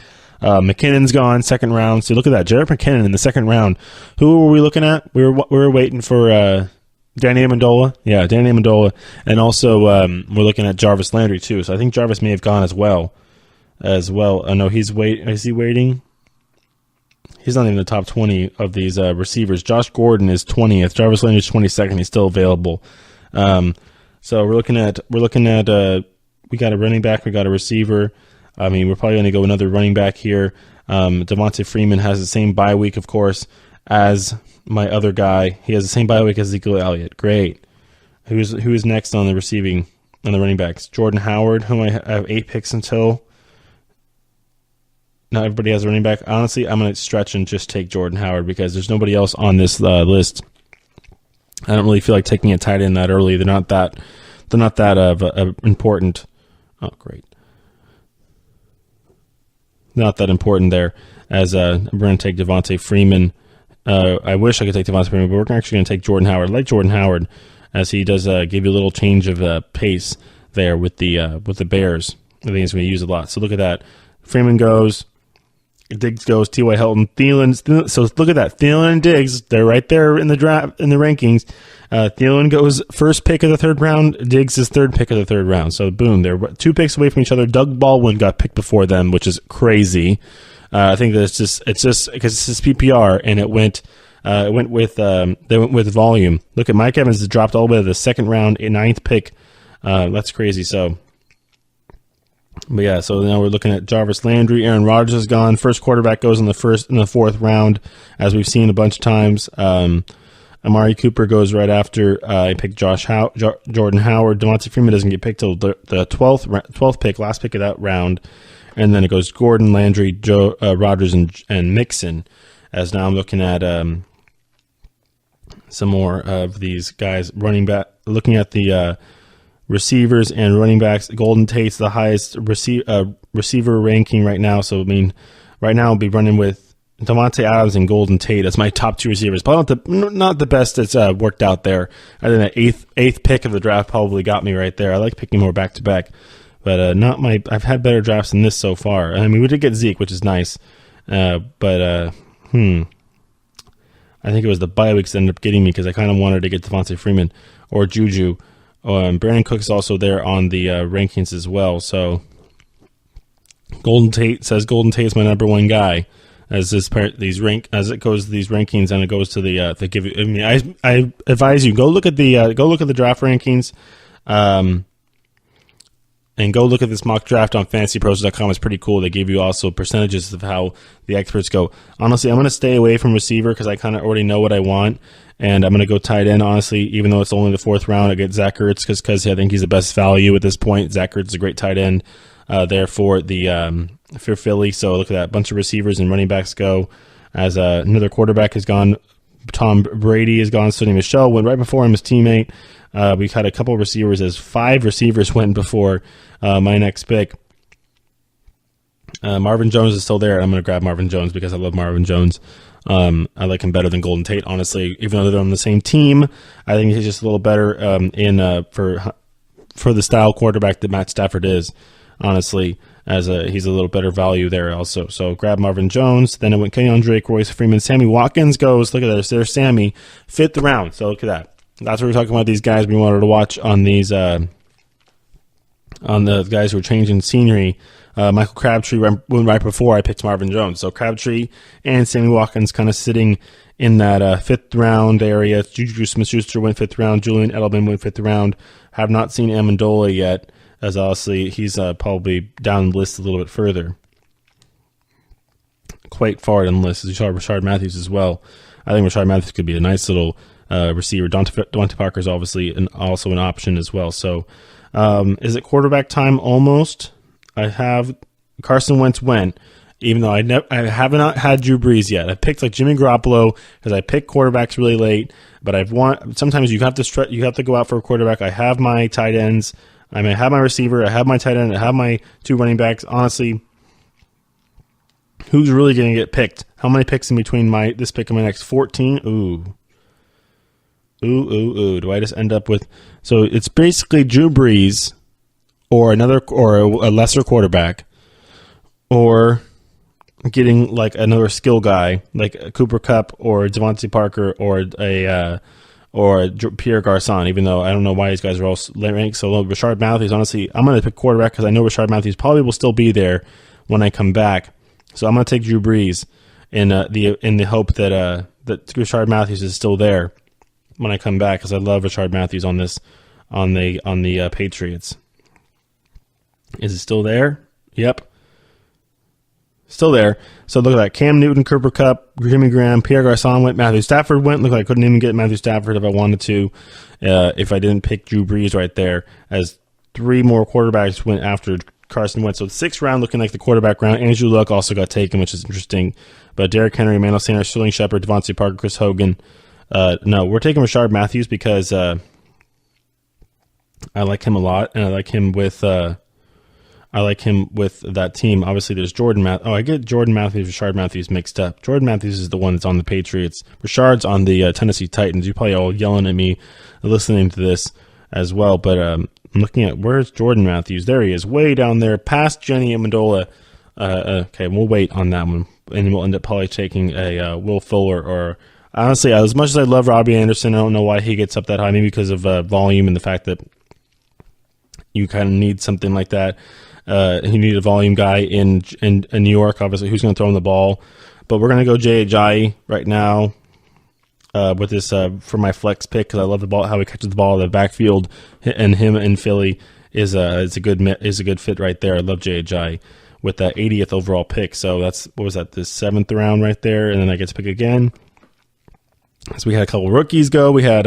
McKinnon's gone, second round. So look at that, Jerick McKinnon in the second round. Who were we looking at? We were waiting for Danny Amendola. Yeah, Danny Amendola. And also, we're looking at Jarvis Landry, too. So I think Jarvis may have gone as well. Oh, no, is he waiting? He's not even in the top 20 of these receivers. Josh Gordon is 20th. Jarvis Landry is 22nd. He's still available. So we're looking at we got a running back, we got a receiver. I mean, we're probably going to go another running back here. Devontae Freeman has the same bye week, of course, as my other guy. He has the same bye week as Ezekiel Elliott. Great. Who is next on the receiving, on the running backs? Jordan Howard, whom I have 8 picks until. Now everybody has a running back. Honestly, I'm going to stretch and just take Jordan Howard because there's nobody else on this list. I don't really feel like taking a tight end that early. They're not that important. Oh, great. Not that important there. As we're going to take Devontae Freeman. I wish I could take Devontae Freeman, but we're actually going to take Jordan Howard. I like Jordan Howard as he does give you a little change of pace there with the Bears. I think he's going to use a lot. So look at that. Freeman goes. Diggs goes, T.Y. Hilton, Thielen. So look at that. Thielen and Diggs, they're right there in the draft, in the rankings. Thielen goes first pick of the third round. Diggs is third pick of the third round. So boom, they're 2 picks away from each other. Doug Baldwin got picked before them, which is crazy. I think that it's just because it's just PPR and they went with volume. Look at Mike Evans dropped all the way to the second round, 9th pick. That's crazy. But yeah, so now we're looking at Jarvis Landry. Aaron Rodgers is gone. First quarterback goes in the 4th round, as we've seen a bunch of times. Amari Cooper goes right after. I picked Jordan Howard. Devontae Freeman doesn't get picked till the 12th pick, last pick of that round. And then it goes Gordon, Landry, Rodgers, and Mixon. As now I'm looking at some more of these guys running back. Looking at the receivers and running backs. Golden Tate's the highest receiver ranking right now. So, I mean, right now I'll be running with Davante Adams and Golden Tate as my top 2 receivers. But not the best that's worked out there. I think that eighth pick of the draft probably got me right there. I like picking more back-to-back. But I've had better drafts than this so far. I mean, we did get Zeke, which is nice. I think it was the bye weeks that ended up getting me because I kind of wanted to get Devontae Freeman or Juju. Brandon Cook's also there on the rankings as well. So Golden Tate says Golden Tate's my number 1 guy as it goes to these rankings and it goes to the give. I mean, I advise you go look at the draft rankings, and go look at this mock draft on fantasypros.com. It's pretty cool. They give you also percentages of how the experts go. Honestly, I'm going to stay away from receiver because I kind of already know what I want. And I'm going to go tight end, honestly, even though it's only the 4th round. I get Zach Ertz because I think he's the best value at this point. Zach Ertz is a great tight end there for Philly. So look at that. A bunch of receivers and running backs go. As another quarterback has gone. Tom Brady has gone. Sonny Michel went right before him, his teammate. We've had a couple of receivers as 5 receivers went before my next pick. Marvin Jones is still there. I'm going to grab Marvin Jones because I love Marvin Jones. I like him better than Golden Tate, honestly. Even though they're on the same team, I think he's just a little better for the style quarterback that Matt Stafford is, honestly. He's a little better value there also. So grab Marvin Jones. Then it went Kenyon Drake, Royce Freeman, Sammy Watkins goes. Look at this. There's Sammy, 5th round. So look at that. That's what we're talking about. These guys we wanted to watch on these on the guys who are changing scenery. Michael Crabtree went right before I picked Marvin Jones. So Crabtree and Sammy Watkins kind of sitting in that 5th round area. Juju Smith-Schuster went 5th round. Julian Edelman went 5th round. Have not seen Amendola yet, as obviously he's probably down the list a little bit further. Quite far down the list. As you saw Rashard Matthews as well. I think Rashard Matthews could be a nice little receiver. Devontae Parker is obviously also an option as well. So is it quarterback time almost? I have Carson Wentz went, even though I have not had Drew Brees yet. I picked like Jimmy Garoppolo because I pick quarterbacks really late. But sometimes you have to go out for a quarterback. I have my tight ends. I may have my receiver. I have my tight end. I have my 2 running backs. Honestly, who's really going to get picked? How many picks in between this pick and my next 14? Ooh. Do I just end up with? So it's basically Drew Brees. Or a lesser quarterback, or getting like another skill guy like Cooper Kupp or Devontae Parker or or Pierre Garçon, even though I don't know why these guys are all ranked so low. Rashard Matthews, honestly, I'm going to pick quarterback because I know Rashard Matthews probably will still be there when I come back. So I'm going to take Drew Brees in the hope that Rashard Matthews is still there when I come back, because I love Rashard Matthews on the Patriots. Is it still there? Yep. Still there. So look at that. Cam Newton, Cooper Kupp, Jimmy Graham, Pierre Garçon went, Matthew Stafford went. Look like I couldn't even get Matthew Stafford if I wanted to, if I didn't pick Drew Brees right there, as 3 more quarterbacks went after Carson Wentz. So the 6th round looking like the quarterback round. Andrew Luck also got taken, which is interesting. But Derrick Henry, Emmanuel Sanders, Sterling Shepard, Devontae Parker, Chris Hogan. No, we're taking Rashard Matthews because I like him a lot, and I like him with that team. Obviously, there's Jordan Matthews. Oh, I get Jordan Matthews, Rashard Matthews mixed up. Jordan Matthews is the one that's on the Patriots. Rashard's on the Tennessee Titans. You're probably all yelling at me listening to this as well. But I'm looking at, where's Jordan Matthews? There he is, way down there, past Jenny Amendola. Okay, we'll wait on that one, and we'll end up probably taking a Will Fuller. Or honestly, as much as I love Robbie Anderson, I don't know why he gets up that high. Maybe because of volume and the fact that you kind of need something like that. You need a volume guy in New York, obviously, who's going to throw him the ball. But we're going to go Jay Ajayi right now with this for my flex pick, because I love the ball, how he catches the ball in the backfield, and him in Philly is a good fit right there. I love Jay Ajayi with that 80th overall pick. So that's, what was that, the 7th round right there, and then I get to pick again. So we had a couple rookies go. We had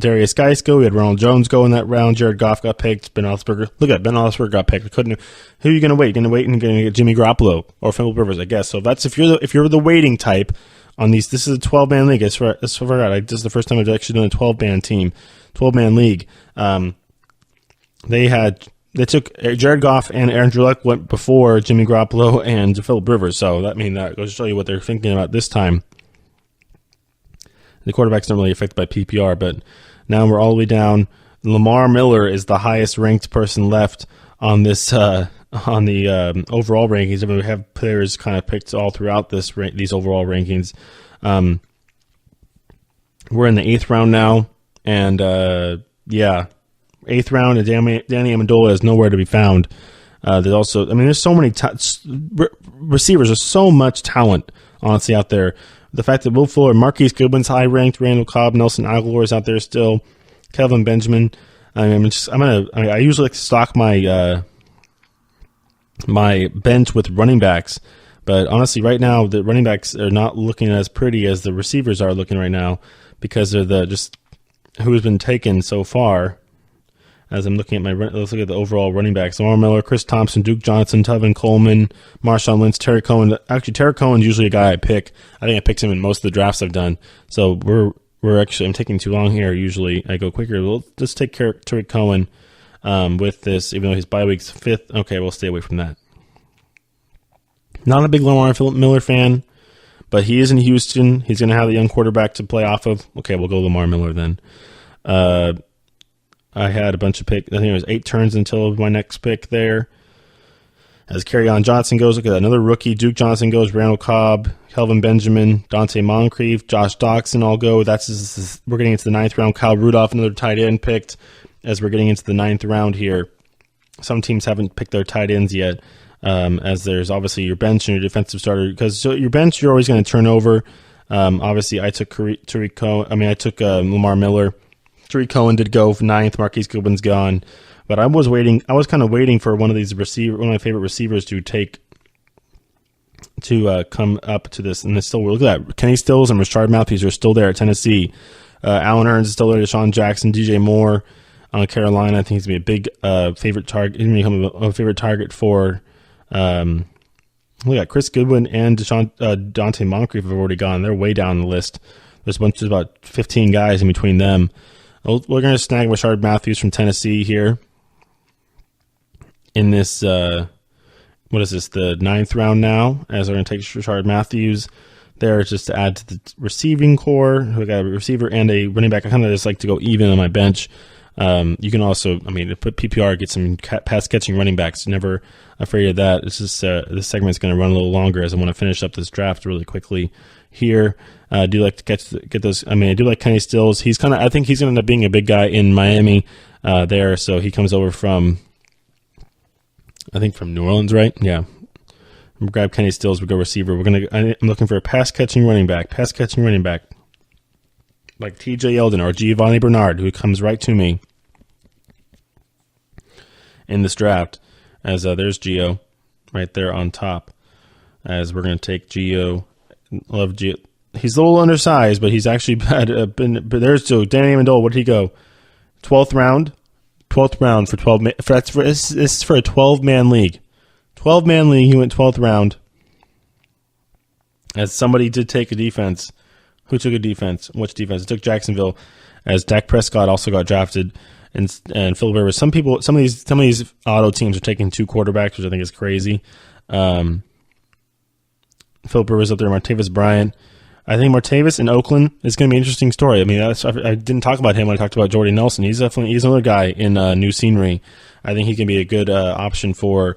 Darius Geis go. We had Ronald Jones go in that round. Jared Goff got picked. Ben Roethlisberger. Look at Ben Roethlisberger got picked. Who are you going to wait? You're going to wait and going to get Jimmy Garoppolo or Philip Rivers, I guess. So that's if you're the waiting type on these. This is a 12-man league. I forgot. This is the first time I've actually done a 12-man league. They took Jared Goff and Andrew Luck went before Jimmy Garoppolo and Philip Rivers. So that goes to show you what they're thinking about this time. The quarterback's not really affected by PPR, but now we're all the way down. Lamar Miller is the highest ranked person left on this on the overall rankings. I mean, we have players kind of picked all throughout these overall rankings. We're in the 8th round now, and 8th round, and Danny Amendola is nowhere to be found. There's also, I mean, there's so many receivers. There's so much talent, honestly, out there. The fact that Will Fuller, Marquise Goodwin's high ranked, Randall Cobb, Nelson Aguilar is out there still, Kelvin Benjamin. I usually like to stock my my bench with running backs, but honestly, right now the running backs are not looking as pretty as the receivers are looking right now, because they're who has been taken so far. As I'm looking at let's look at the overall running backs. Lamar Miller, Chris Thompson, Duke Johnson, Tevin Coleman, Marshawn Lynch, Terry Cohen. Actually, Terry Cohen's usually a guy I pick. I think I picked him in most of the drafts I've done. So we're actually, I'm taking too long here. Usually I go quicker. We'll just take Terry Cohen with this, even though his bye week's 5th. Okay, we'll stay away from that. Not a big Lamar Miller fan, but he is in Houston. He's going to have a young quarterback to play off of. Okay, we'll go Lamar Miller then. I had a bunch of picks. I think it was 8 turns until my next pick there. As Kerryon Johnson goes, look at that. Another rookie. Duke Johnson goes. Randall Cobb, Kelvin Benjamin, Dante Moncrief, Josh Doxson all go. We're getting into the 9th round. Kyle Rudolph, another tight end, picked as we're getting into the 9th round here. Some teams haven't picked their tight ends yet, as there's obviously your bench and your defensive starter. Because your bench, you're always going to turn over. Obviously, I took Lamar Miller. Tariq Cohen did go 9th. Marquise Goodwin's gone, but I was kind of waiting for one of my favorite receivers to come up to this. And still, look at that. Kenny Stills and Rashard Matthews are still there at Tennessee. Allen Hurns is still there. Deshaun Jackson, DJ Moore on Carolina. I think he's gonna be a big favorite target. He's gonna become a favorite target for. Look at Chris Goodwin and Dante Moncrief have already gone. They're way down the list. There's about 15 guys in between them. We're going to snag Rashard Matthews from Tennessee here in this, the 9th round now, as we're going to take Rashard Matthews there just to add to the receiving core. We got a receiver and a running back. I kind of just like to go even on my bench. You can also, to put PPR, get some pass catching running backs. Never afraid of that. This segment is going to run a little longer as I want to finish up this draft really quickly here. I do like to get those. I do like Kenny Stills. I think he's going to end up being a big guy in Miami there. So he comes over from New Orleans, right? Yeah. We'll grab Kenny Stills. We go receiver. I'm looking for a pass catching running back. Like TJ Yeldon or Giovanni Bernard, who comes right to me in this draft. As there's Gio right there on top. As we're going to take Gio. Love Gio. He's a little undersized, but he's actually but there's Danny Amendola. Where did he go? 12th round. 12th round for 12. This is for a 12-man league. 12-man league. He went 12th round. As somebody did take a defense. Who took a defense? Which defense? It took Jacksonville, as Dak Prescott also got drafted, and Philip Rivers. Some of these auto teams are taking 2 quarterbacks, which I think is crazy. Philip Rivers up there, Martavis Bryant. I think Martavis in Oakland is going to be an interesting story. I didn't talk about him when I talked about Jordy Nelson. He's another guy in new scenery. I think he can be a good option for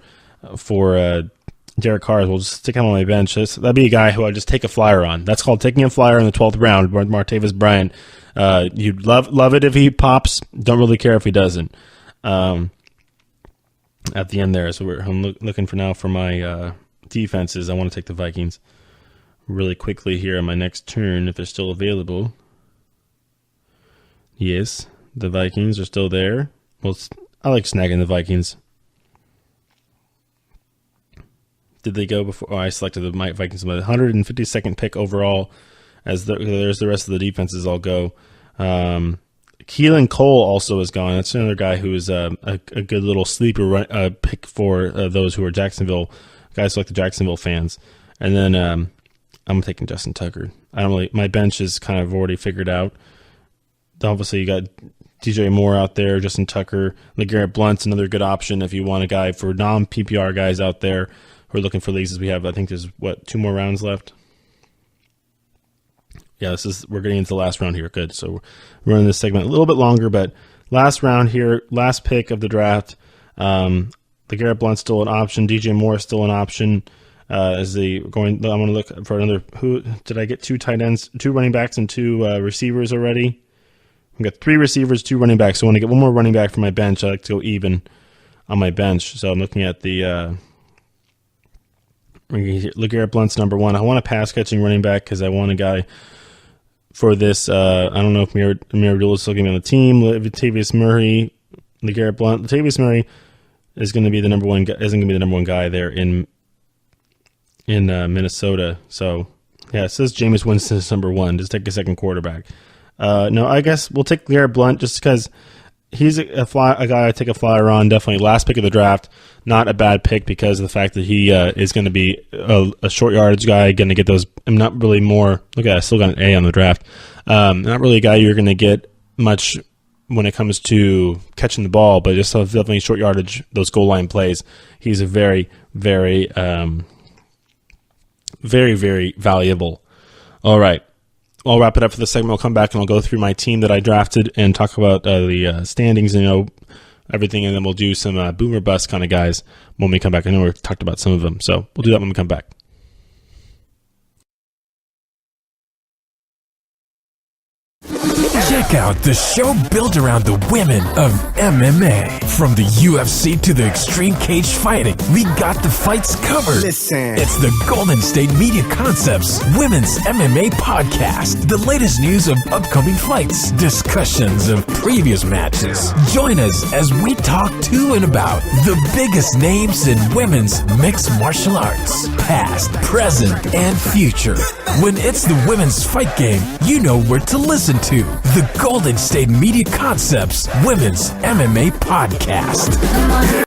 Derek Carr. We'll just stick him on my bench. That'd be a guy who I'd just take a flyer on. That's called taking a flyer in the 12th round. Martavis Bryant. You'd love it if he pops. Don't really care if he doesn't. At the end there, so I'm looking for now for my defenses. I want to take the Vikings really quickly here on my next turn if they're still available. Yes, the Vikings are still there. Well, I like snagging the Vikings. Did they go before? Oh, I selected the Vikings. 152nd pick overall. As there's the rest of the defenses all go. Keelan Cole also is gone. That's another guy who is a good little sleeper pick for those who are Jacksonville guys, like the Jacksonville fans. And then I'm taking Justin Tucker. My bench is kind of already figured out. Obviously, you got DJ Moore out there, Justin Tucker, LeGarrette Blount's another good option if you want a guy for non-PPR guys out there who are looking for leagues. As we have, I think there's 2 more rounds left. Yeah, we're getting into the last round here. Good. So we're running this segment a little bit longer, but last round here, last pick of the draft. LeGarrette Blount's still an option. DJ Moore is still an option. I'm going to look for another. Who did I get? 2 tight ends, 2 running backs, and 2 receivers already. I've got 3 receivers, 2 running backs. So I want to get 1 more running back for my bench. I like to go even on my bench. So I'm looking at the LeGarrette Blount's number 1. I want a pass catching running back because I want a guy for this. I don't know if Amir Abdullah is still going to be on the team. Latavius Murray, LeGarrette Blount. Latavius Murray is going to be the number 1. Isn't going to be the number 1 guy there in Minnesota. So yeah, it says Jameis Winston is number 1. Just take a second quarterback. No, I guess we'll take LeGarrette Blount just because he's a guy I take a flyer on. Definitely last pick of the draft. Not a bad pick because of the fact that he is going to be a short yardage guy, going to get those. I'm not really more. Look at that, I still got an A on the draft. Not really a guy you're going to get much when it comes to catching the ball, but just definitely short yardage, those goal line plays. He's a very, very, very, very valuable. All right. I'll wrap it up for the segment. I'll come back and I'll go through my team that I drafted and talk about the standings and everything, and then we'll do some boomer bust kind of guys when we come back. I know we've talked about some of them, so we'll do that when we come back. Check out the show built around the women of MMA. From the UFC to the extreme cage fighting, we got the fights covered. Listen. It's the Golden State Media Concepts Women's MMA Podcast. The latest news of upcoming fights, discussions of previous matches. Join us as we talk to and about the biggest names in women's mixed martial arts, past, present, and future. When it's the women's fight game, you know where to listen to. The Golden State Media Concepts Women's MMA Podcast.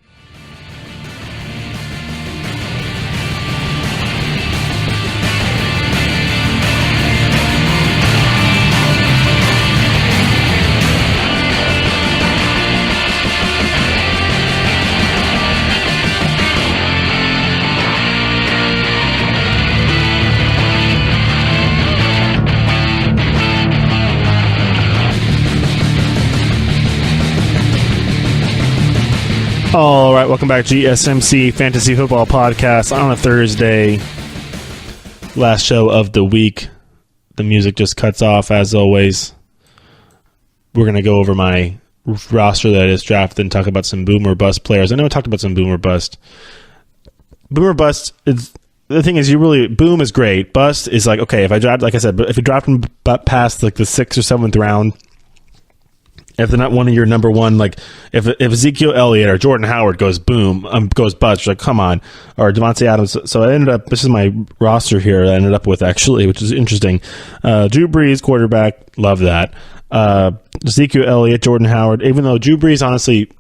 All right, welcome back to GSMC Fantasy Football Podcast on a Thursday. Last show of the week. The music just cuts off as always. We're going to go over my roster that is drafted and talk about some boom or bust players. I know I talked about some boom or bust. Boom or bust is the thing is boom is great. Bust is like, okay, if I draft, like I said, but if you draft them past like the 6th or 7th round, if they're not one of your number one, like if Ezekiel Elliott or Jordan Howard goes boom, goes bust, you're like, come on, or Devontae Adams. So I ended up, this is my roster here that I ended up with actually, which is interesting. Drew Brees, quarterback, love that. Ezekiel Elliott, Jordan Howard, even though Drew Brees, honestly,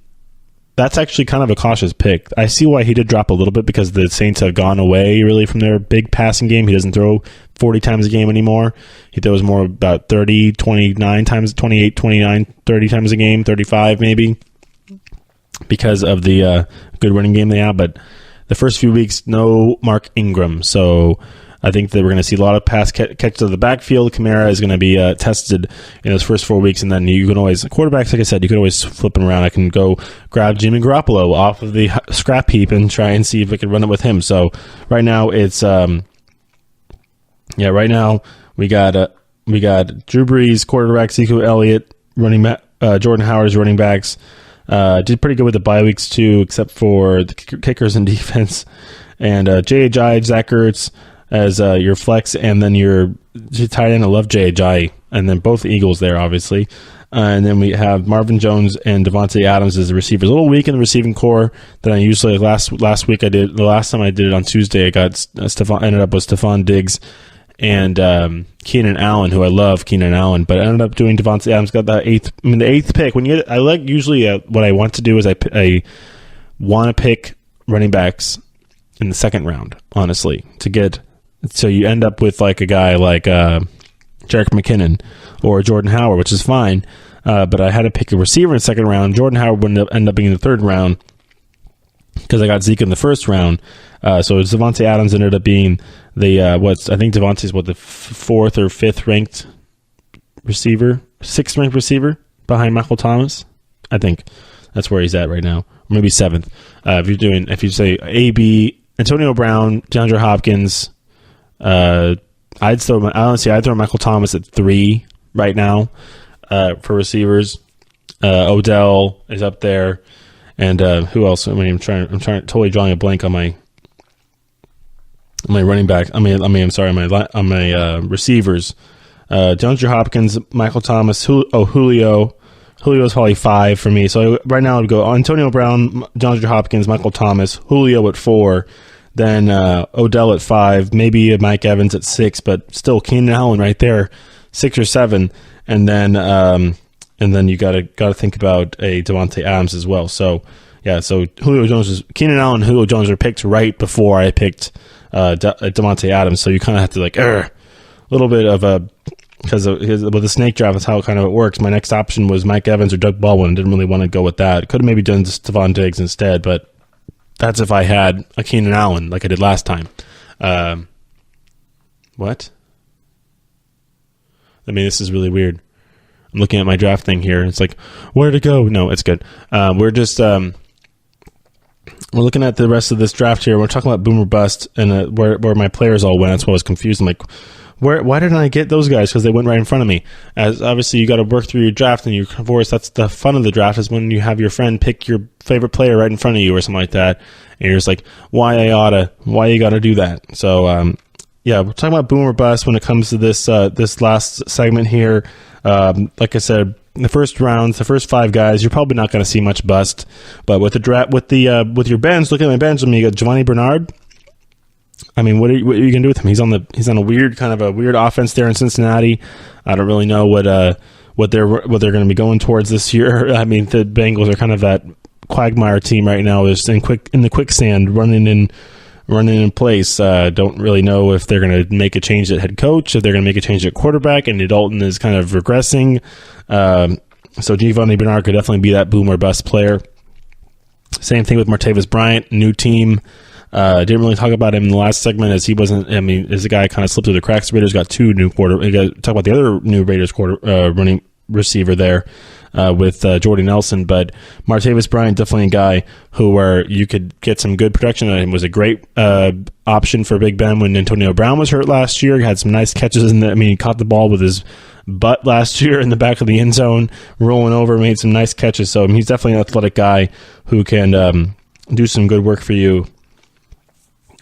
that's actually kind of a cautious pick. I see why he did drop a little bit because the Saints have gone away really from their big passing game. He doesn't throw 40 times a game anymore. He throws more about 30, 29 times, 28, 29, 30 times a game, 35 maybe, because of the good running game they have. But the first few weeks, no Mark Ingram. So I think that we're going to see a lot of pass catch to the backfield. Kamara is going to be tested in those first 4 weeks, and then you can always, quarterbacks, like I said, you can always flip them around. I can go grab Jimmy Garoppolo off of the scrap heap and try and see if I can run it with him. So right now it's, right now we got Drew Brees, quarterback, Ezekiel Elliott, running back, Jordan Howard's running backs. Did pretty good with the bye weeks too, except for the kickers and defense. And J.J. Zach Ertz as your flex, and then your tight end. I love J.J. and then both Eagles there, obviously. And then we have Marvin Jones and Devontae Adams as the receivers. A little weak in the receiving core than I usually. Last week I did. The last time I did it on Tuesday, I got ended up with Stephon Diggs and Keenan Allen, who I love Keenan Allen, but I ended up doing Devontae Adams. Got the eighth pick. When you get, I like usually what I want to do is I want to pick running backs in the second round, honestly, to get. So you end up with like a guy like Jerick McKinnon or Jordan Howard, which is fine. But I had to pick a receiver in the second round. Jordan Howard would end up being in the third round because I got Zeke in the first round. So Devontae Adams ended up being the I think Devontae's the 4th or 5th ranked receiver, 6th ranked receiver behind Michael Thomas. I think that's where he's at right now, or maybe 7th. If you say AB, Antonio Brown, DeAndre Hopkins. I'd throw Michael Thomas at 3 right now for receivers. Odell is up there, and who else? I'm totally drawing a blank on my running back. On my receivers. DeAndre Hopkins, Michael Thomas, Julio. Julio's probably 5 for me. So right now I'd go Antonio Brown, DeAndre Hopkins, Michael Thomas, Julio at 4. Then Odell at 5, maybe Mike Evans at 6, but still Keenan Allen right there, 6 or 7, and then you gotta think about a Devontae Adams as well. So yeah, so Keenan Allen and Julio Jones are picked right before I picked Devontae Adams. So you kind of have to like a little bit of a, because with the snake draft, that's how it works. My next option was Mike Evans or Doug Baldwin. Didn't really want to go with that. Could have maybe done Stephon Diggs instead, but that's if I had a Keenan Allen like I did last time. What? This is really weird. I'm looking at my draft thing here. It's like, where to go? No, it's good. We're just we're looking at the rest of this draft here. We're talking about boom or bust and where my players all went. That's why I was confused. I'm like, why didn't I get those guys? Because they went right in front of me. As obviously you got to work through your draft and your course. That's the fun of the draft, is when you have your friend pick your favorite player right in front of you or something like that, and you're just like, why you got to do that? So we're talking about boom or bust when it comes to this last segment here. Like I said, the first rounds, the first 5 guys, you're probably not going to see much bust. But with the draft, with your bench, looking at my bench, you got Giovanni Bernard. What are you going to do with him? He's on a weird offense there in Cincinnati. I don't really know what they're going to be going towards this year. The Bengals are kind of that quagmire team right now, is in the quicksand, running in place. Don't really know if they're going to make a change at head coach, if they're going to make a change at quarterback, and Dalton is kind of regressing. So Giovanni Bernard could definitely be that boom or bust player. Same thing with Martavis Bryant, new team. Didn't really talk about him in the last segment, as he wasn't. As a guy kind of slipped through the cracks. The Raiders got 2 new talk about the other new Raiders running receiver there with Jordy Nelson. But Martavis Bryant, definitely a guy where you could get some good production, and was a great option for Big Ben when Antonio Brown was hurt last year. He had some nice catches he caught the ball with his butt last year in the back of the end zone, rolling over, made some nice catches. So he's definitely an athletic guy who can do some good work for you.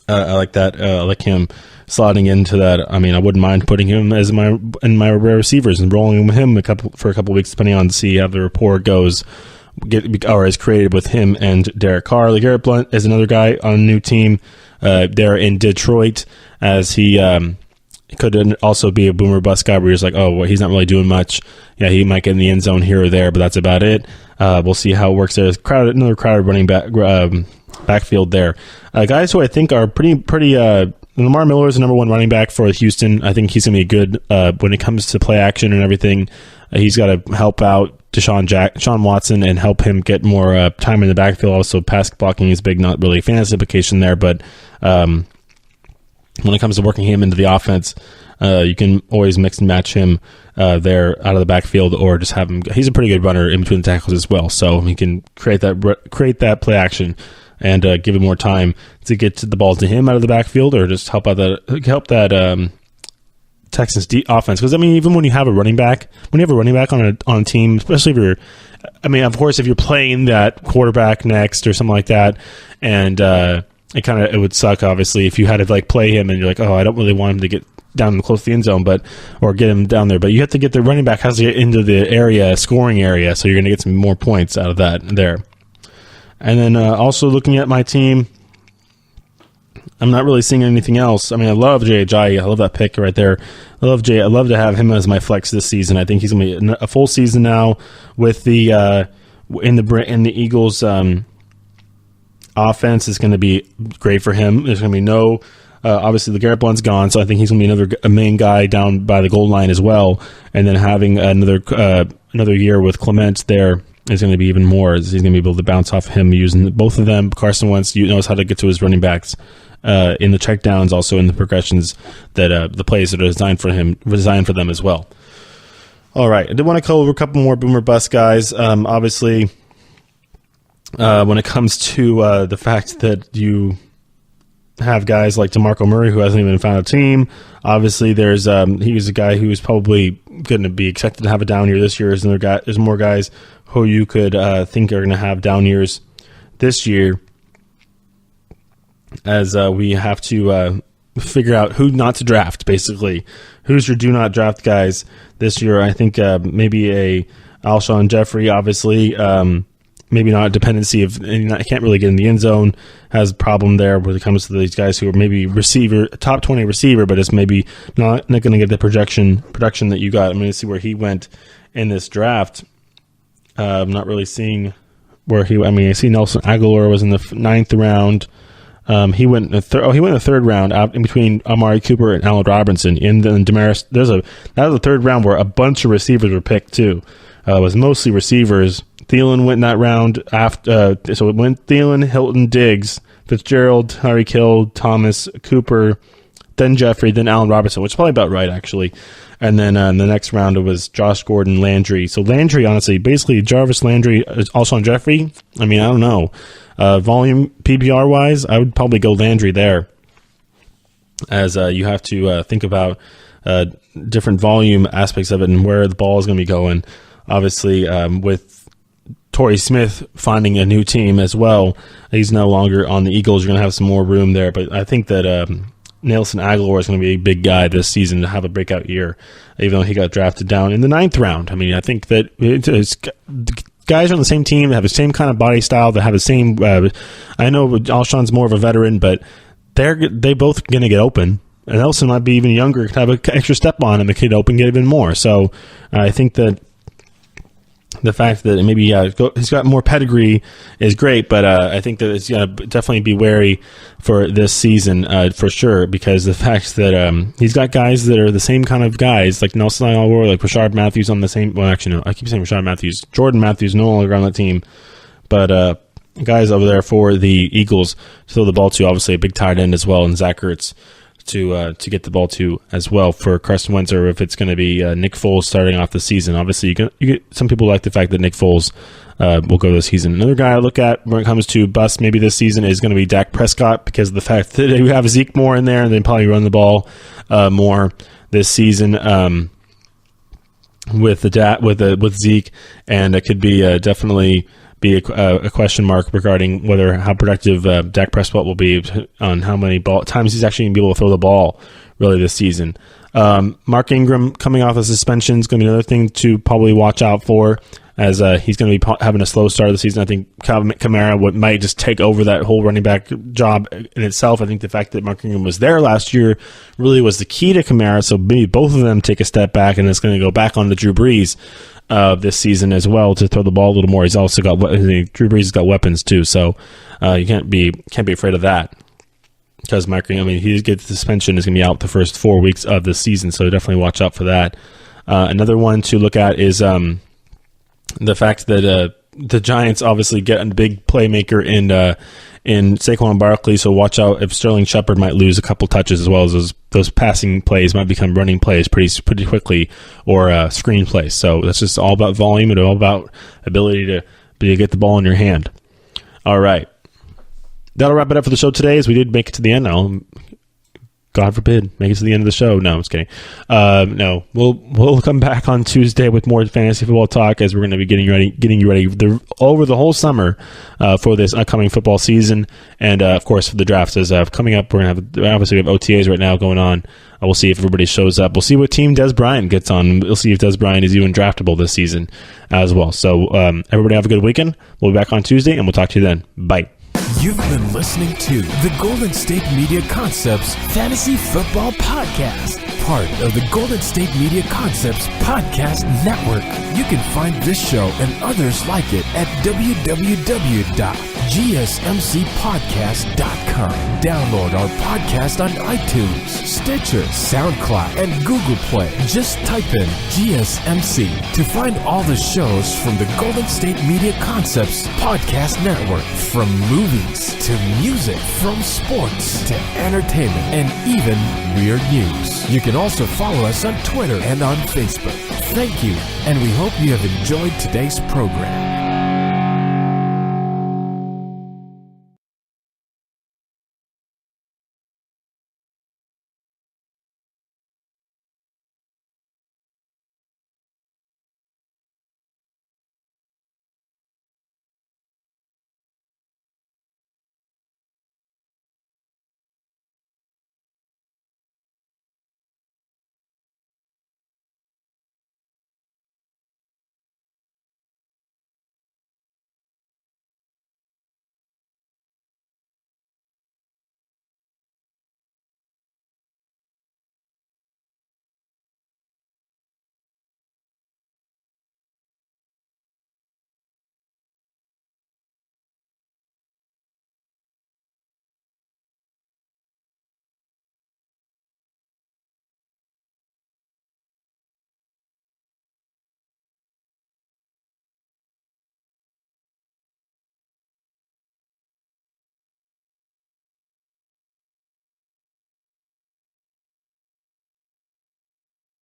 I like that. I like him slotting into that. I wouldn't mind putting him in my rare receivers and rolling with him for a couple of weeks, depending on to see how the rapport goes or is created with him and Derek Carr. LeGarrette Blount is another guy on a new team there in Detroit, as he could also be a boomer bust guy where you're just like, oh, well, he's not really doing much. Yeah, he might get in the end zone here or there, but that's about it. We'll see how it works there. Another crowded running backfield there. Guys who I think are pretty. Lamar Miller is the number one running back for Houston. I think he's going to be good when it comes to play action and everything. He's got to help out Deshaun Watson and help him get more time in the backfield. Also, pass blocking is big, not really a fantasy implication there, but when it comes to working him into the offense, you can always mix and match him there out of the backfield, or just have him. He's a pretty good runner in between the tackles as well, so he can create that play action and give him more time to get the ball to him out of the backfield, or just help that Texans offense. Because even when you have a running back, on a team, especially if you're, of course, if you're playing that quarterback next or something like that, and it would suck, obviously, if you had to play him and you're like, oh, I don't really want him to get down close to the end zone, or get him down there. But you have to get the running back has to get into the scoring area, so you're going to get some more points out of that there. And then also looking at my team, I'm not really seeing anything else. I love Jay Ajayi. I love that pick right there. I love Jay. I love to have him as my flex this season. I think he's going to be a full season now with the in the Eagles. Offense is going to be great for him. There's going to be no, obviously LeGarrette Blount's gone, so I think he's going to be a main guy down by the goal line as well. And then having another year with Clement there is going to be even more. He's going to be able to bounce off him using both of them. Carson Wentz knows how to get to his running backs in the checkdowns, also in the progressions that the plays that are designed for them as well. All right, I did want to cover a couple more boomer bust guys. Obviously, when it comes to the fact that you have guys like DeMarco Murray who hasn't even found a team. Obviously, he was a guy who is probably going to be expected to have a down year this year. There's more guys who you could think are going to have down years this year, as we have to figure out who not to draft, basically. Who's your do not draft guys this year? I think maybe a Alshon Jeffrey, obviously. Maybe not a dependency of, and I can't really get in the end zone, has a problem there when it comes to these guys who are maybe top 20 receiver, but it's maybe not going to get the production that you got. I'm going to see where he went in this draft. I'm not really seeing where I see Nelson Aguilar was in the 9th round. He went in the third round out in between Amari Cooper and Allen Robinson. And then Demaris, that was the third round where a bunch of receivers were picked too. It was mostly receivers. Thielen went in that round after, so it went Thielen, Hilton, Diggs, Fitzgerald, Tyreek Hill, Thomas, Cooper, then Jeffrey, then Allen Robinson, which is probably about right, actually. And then the next round it was Josh Gordon, Landry. So Landry, honestly, basically Jarvis Landry, Alshon Jeffrey. I don't know. Volume PPR wise, I would probably go Landry there, as you have to think about different volume aspects of it and where the ball is going to be going. Obviously, with Torrey Smith finding a new team as well, he's no longer on the Eagles. You're going to have some more room there, but I think that Nelson Aguilar is going to be a big guy this season to have a breakout year, even though he got drafted down in the 9th round. I think that guys are on the same team, that have the same kind of body style, that have the same. I know Alshon's more of a veteran, but they both going to get open. And Nelson might be even younger, have an extra step on him, and could open, get even more. So I think that the fact that maybe he's got more pedigree is great, but I think that it's going to definitely be wary for this season for sure, because the fact that he's got guys that are the same kind of guys, like Nelson Aguilar, like Rashard Matthews on the same. Well, actually, no, I keep saying Rashard Matthews. Jordan Matthews no longer on that team, but guys over there for the Eagles to throw the ball to. Obviously, a big tight end as well, and Zach Ertz. to get the ball to as well for Carson Wentz, or if it's going to be Nick Foles starting off the season. Obviously, you get some people like the fact that Nick Foles will go this season. Another guy I look at when it comes to bust maybe this season is going to be Dak Prescott, because of the fact that you have Zeke more in there and they probably run the ball more this season with Zeke, and it could be definitely be a question mark regarding how productive Dak Prescott will be on how many times he's actually going to be able to throw the ball really this season. Mark Ingram coming off a suspension is going to be another thing to probably watch out for, as he's going to be having a slow start of the season. I think Kamara might just take over that whole running back job in itself. I think the fact that Mark Ingram was there last year really was the key to Kamara, so maybe both of them take a step back, and it's going to go back on to Drew Brees this season as well to throw the ball a little more. He's also got Drew Brees has got weapons too, so you can't be afraid of that. Because he gets the suspension, is going to be out the first 4 weeks of the season, so definitely watch out for that. Another one to look at is the fact that the Giants obviously get a big playmaker in Saquon Barkley, so watch out if Sterling Shepard might lose a couple touches, as well as those passing plays might become running plays pretty quickly, or screen plays. So that's just all about volume and all about ability to get the ball in your hand. All right. That'll wrap it up for the show today, as we did make it to the end. God forbid, make it to the end of the show. No, I'm just kidding. No, we'll come back on Tuesday with more fantasy football talk, as we're going to be getting you ready over the whole summer for this upcoming football season, and of course for the drafts is coming up. We're going to have OTAs right now going on. We'll see if everybody shows up. We'll see what team Des Bryant gets on. We'll see if Des Bryant is even draftable this season as well. So everybody have a good weekend. We'll be back on Tuesday, and we'll talk to you then. Bye. You've been listening to the Golden State Media Concepts Fantasy Football Podcast, part of the Golden State Media Concepts Podcast Network. You can find this show and others like it at www.gsmcpodcast.com. Download our podcast on iTunes, Stitcher, SoundCloud, and Google Play. Just type in GSMC to find all the shows from the Golden State Media Concepts Podcast Network, from movies to music, from sports to entertainment, and even weird news. You can also follow us on Twitter and on Facebook. Thank you, and we hope you have enjoyed today's program.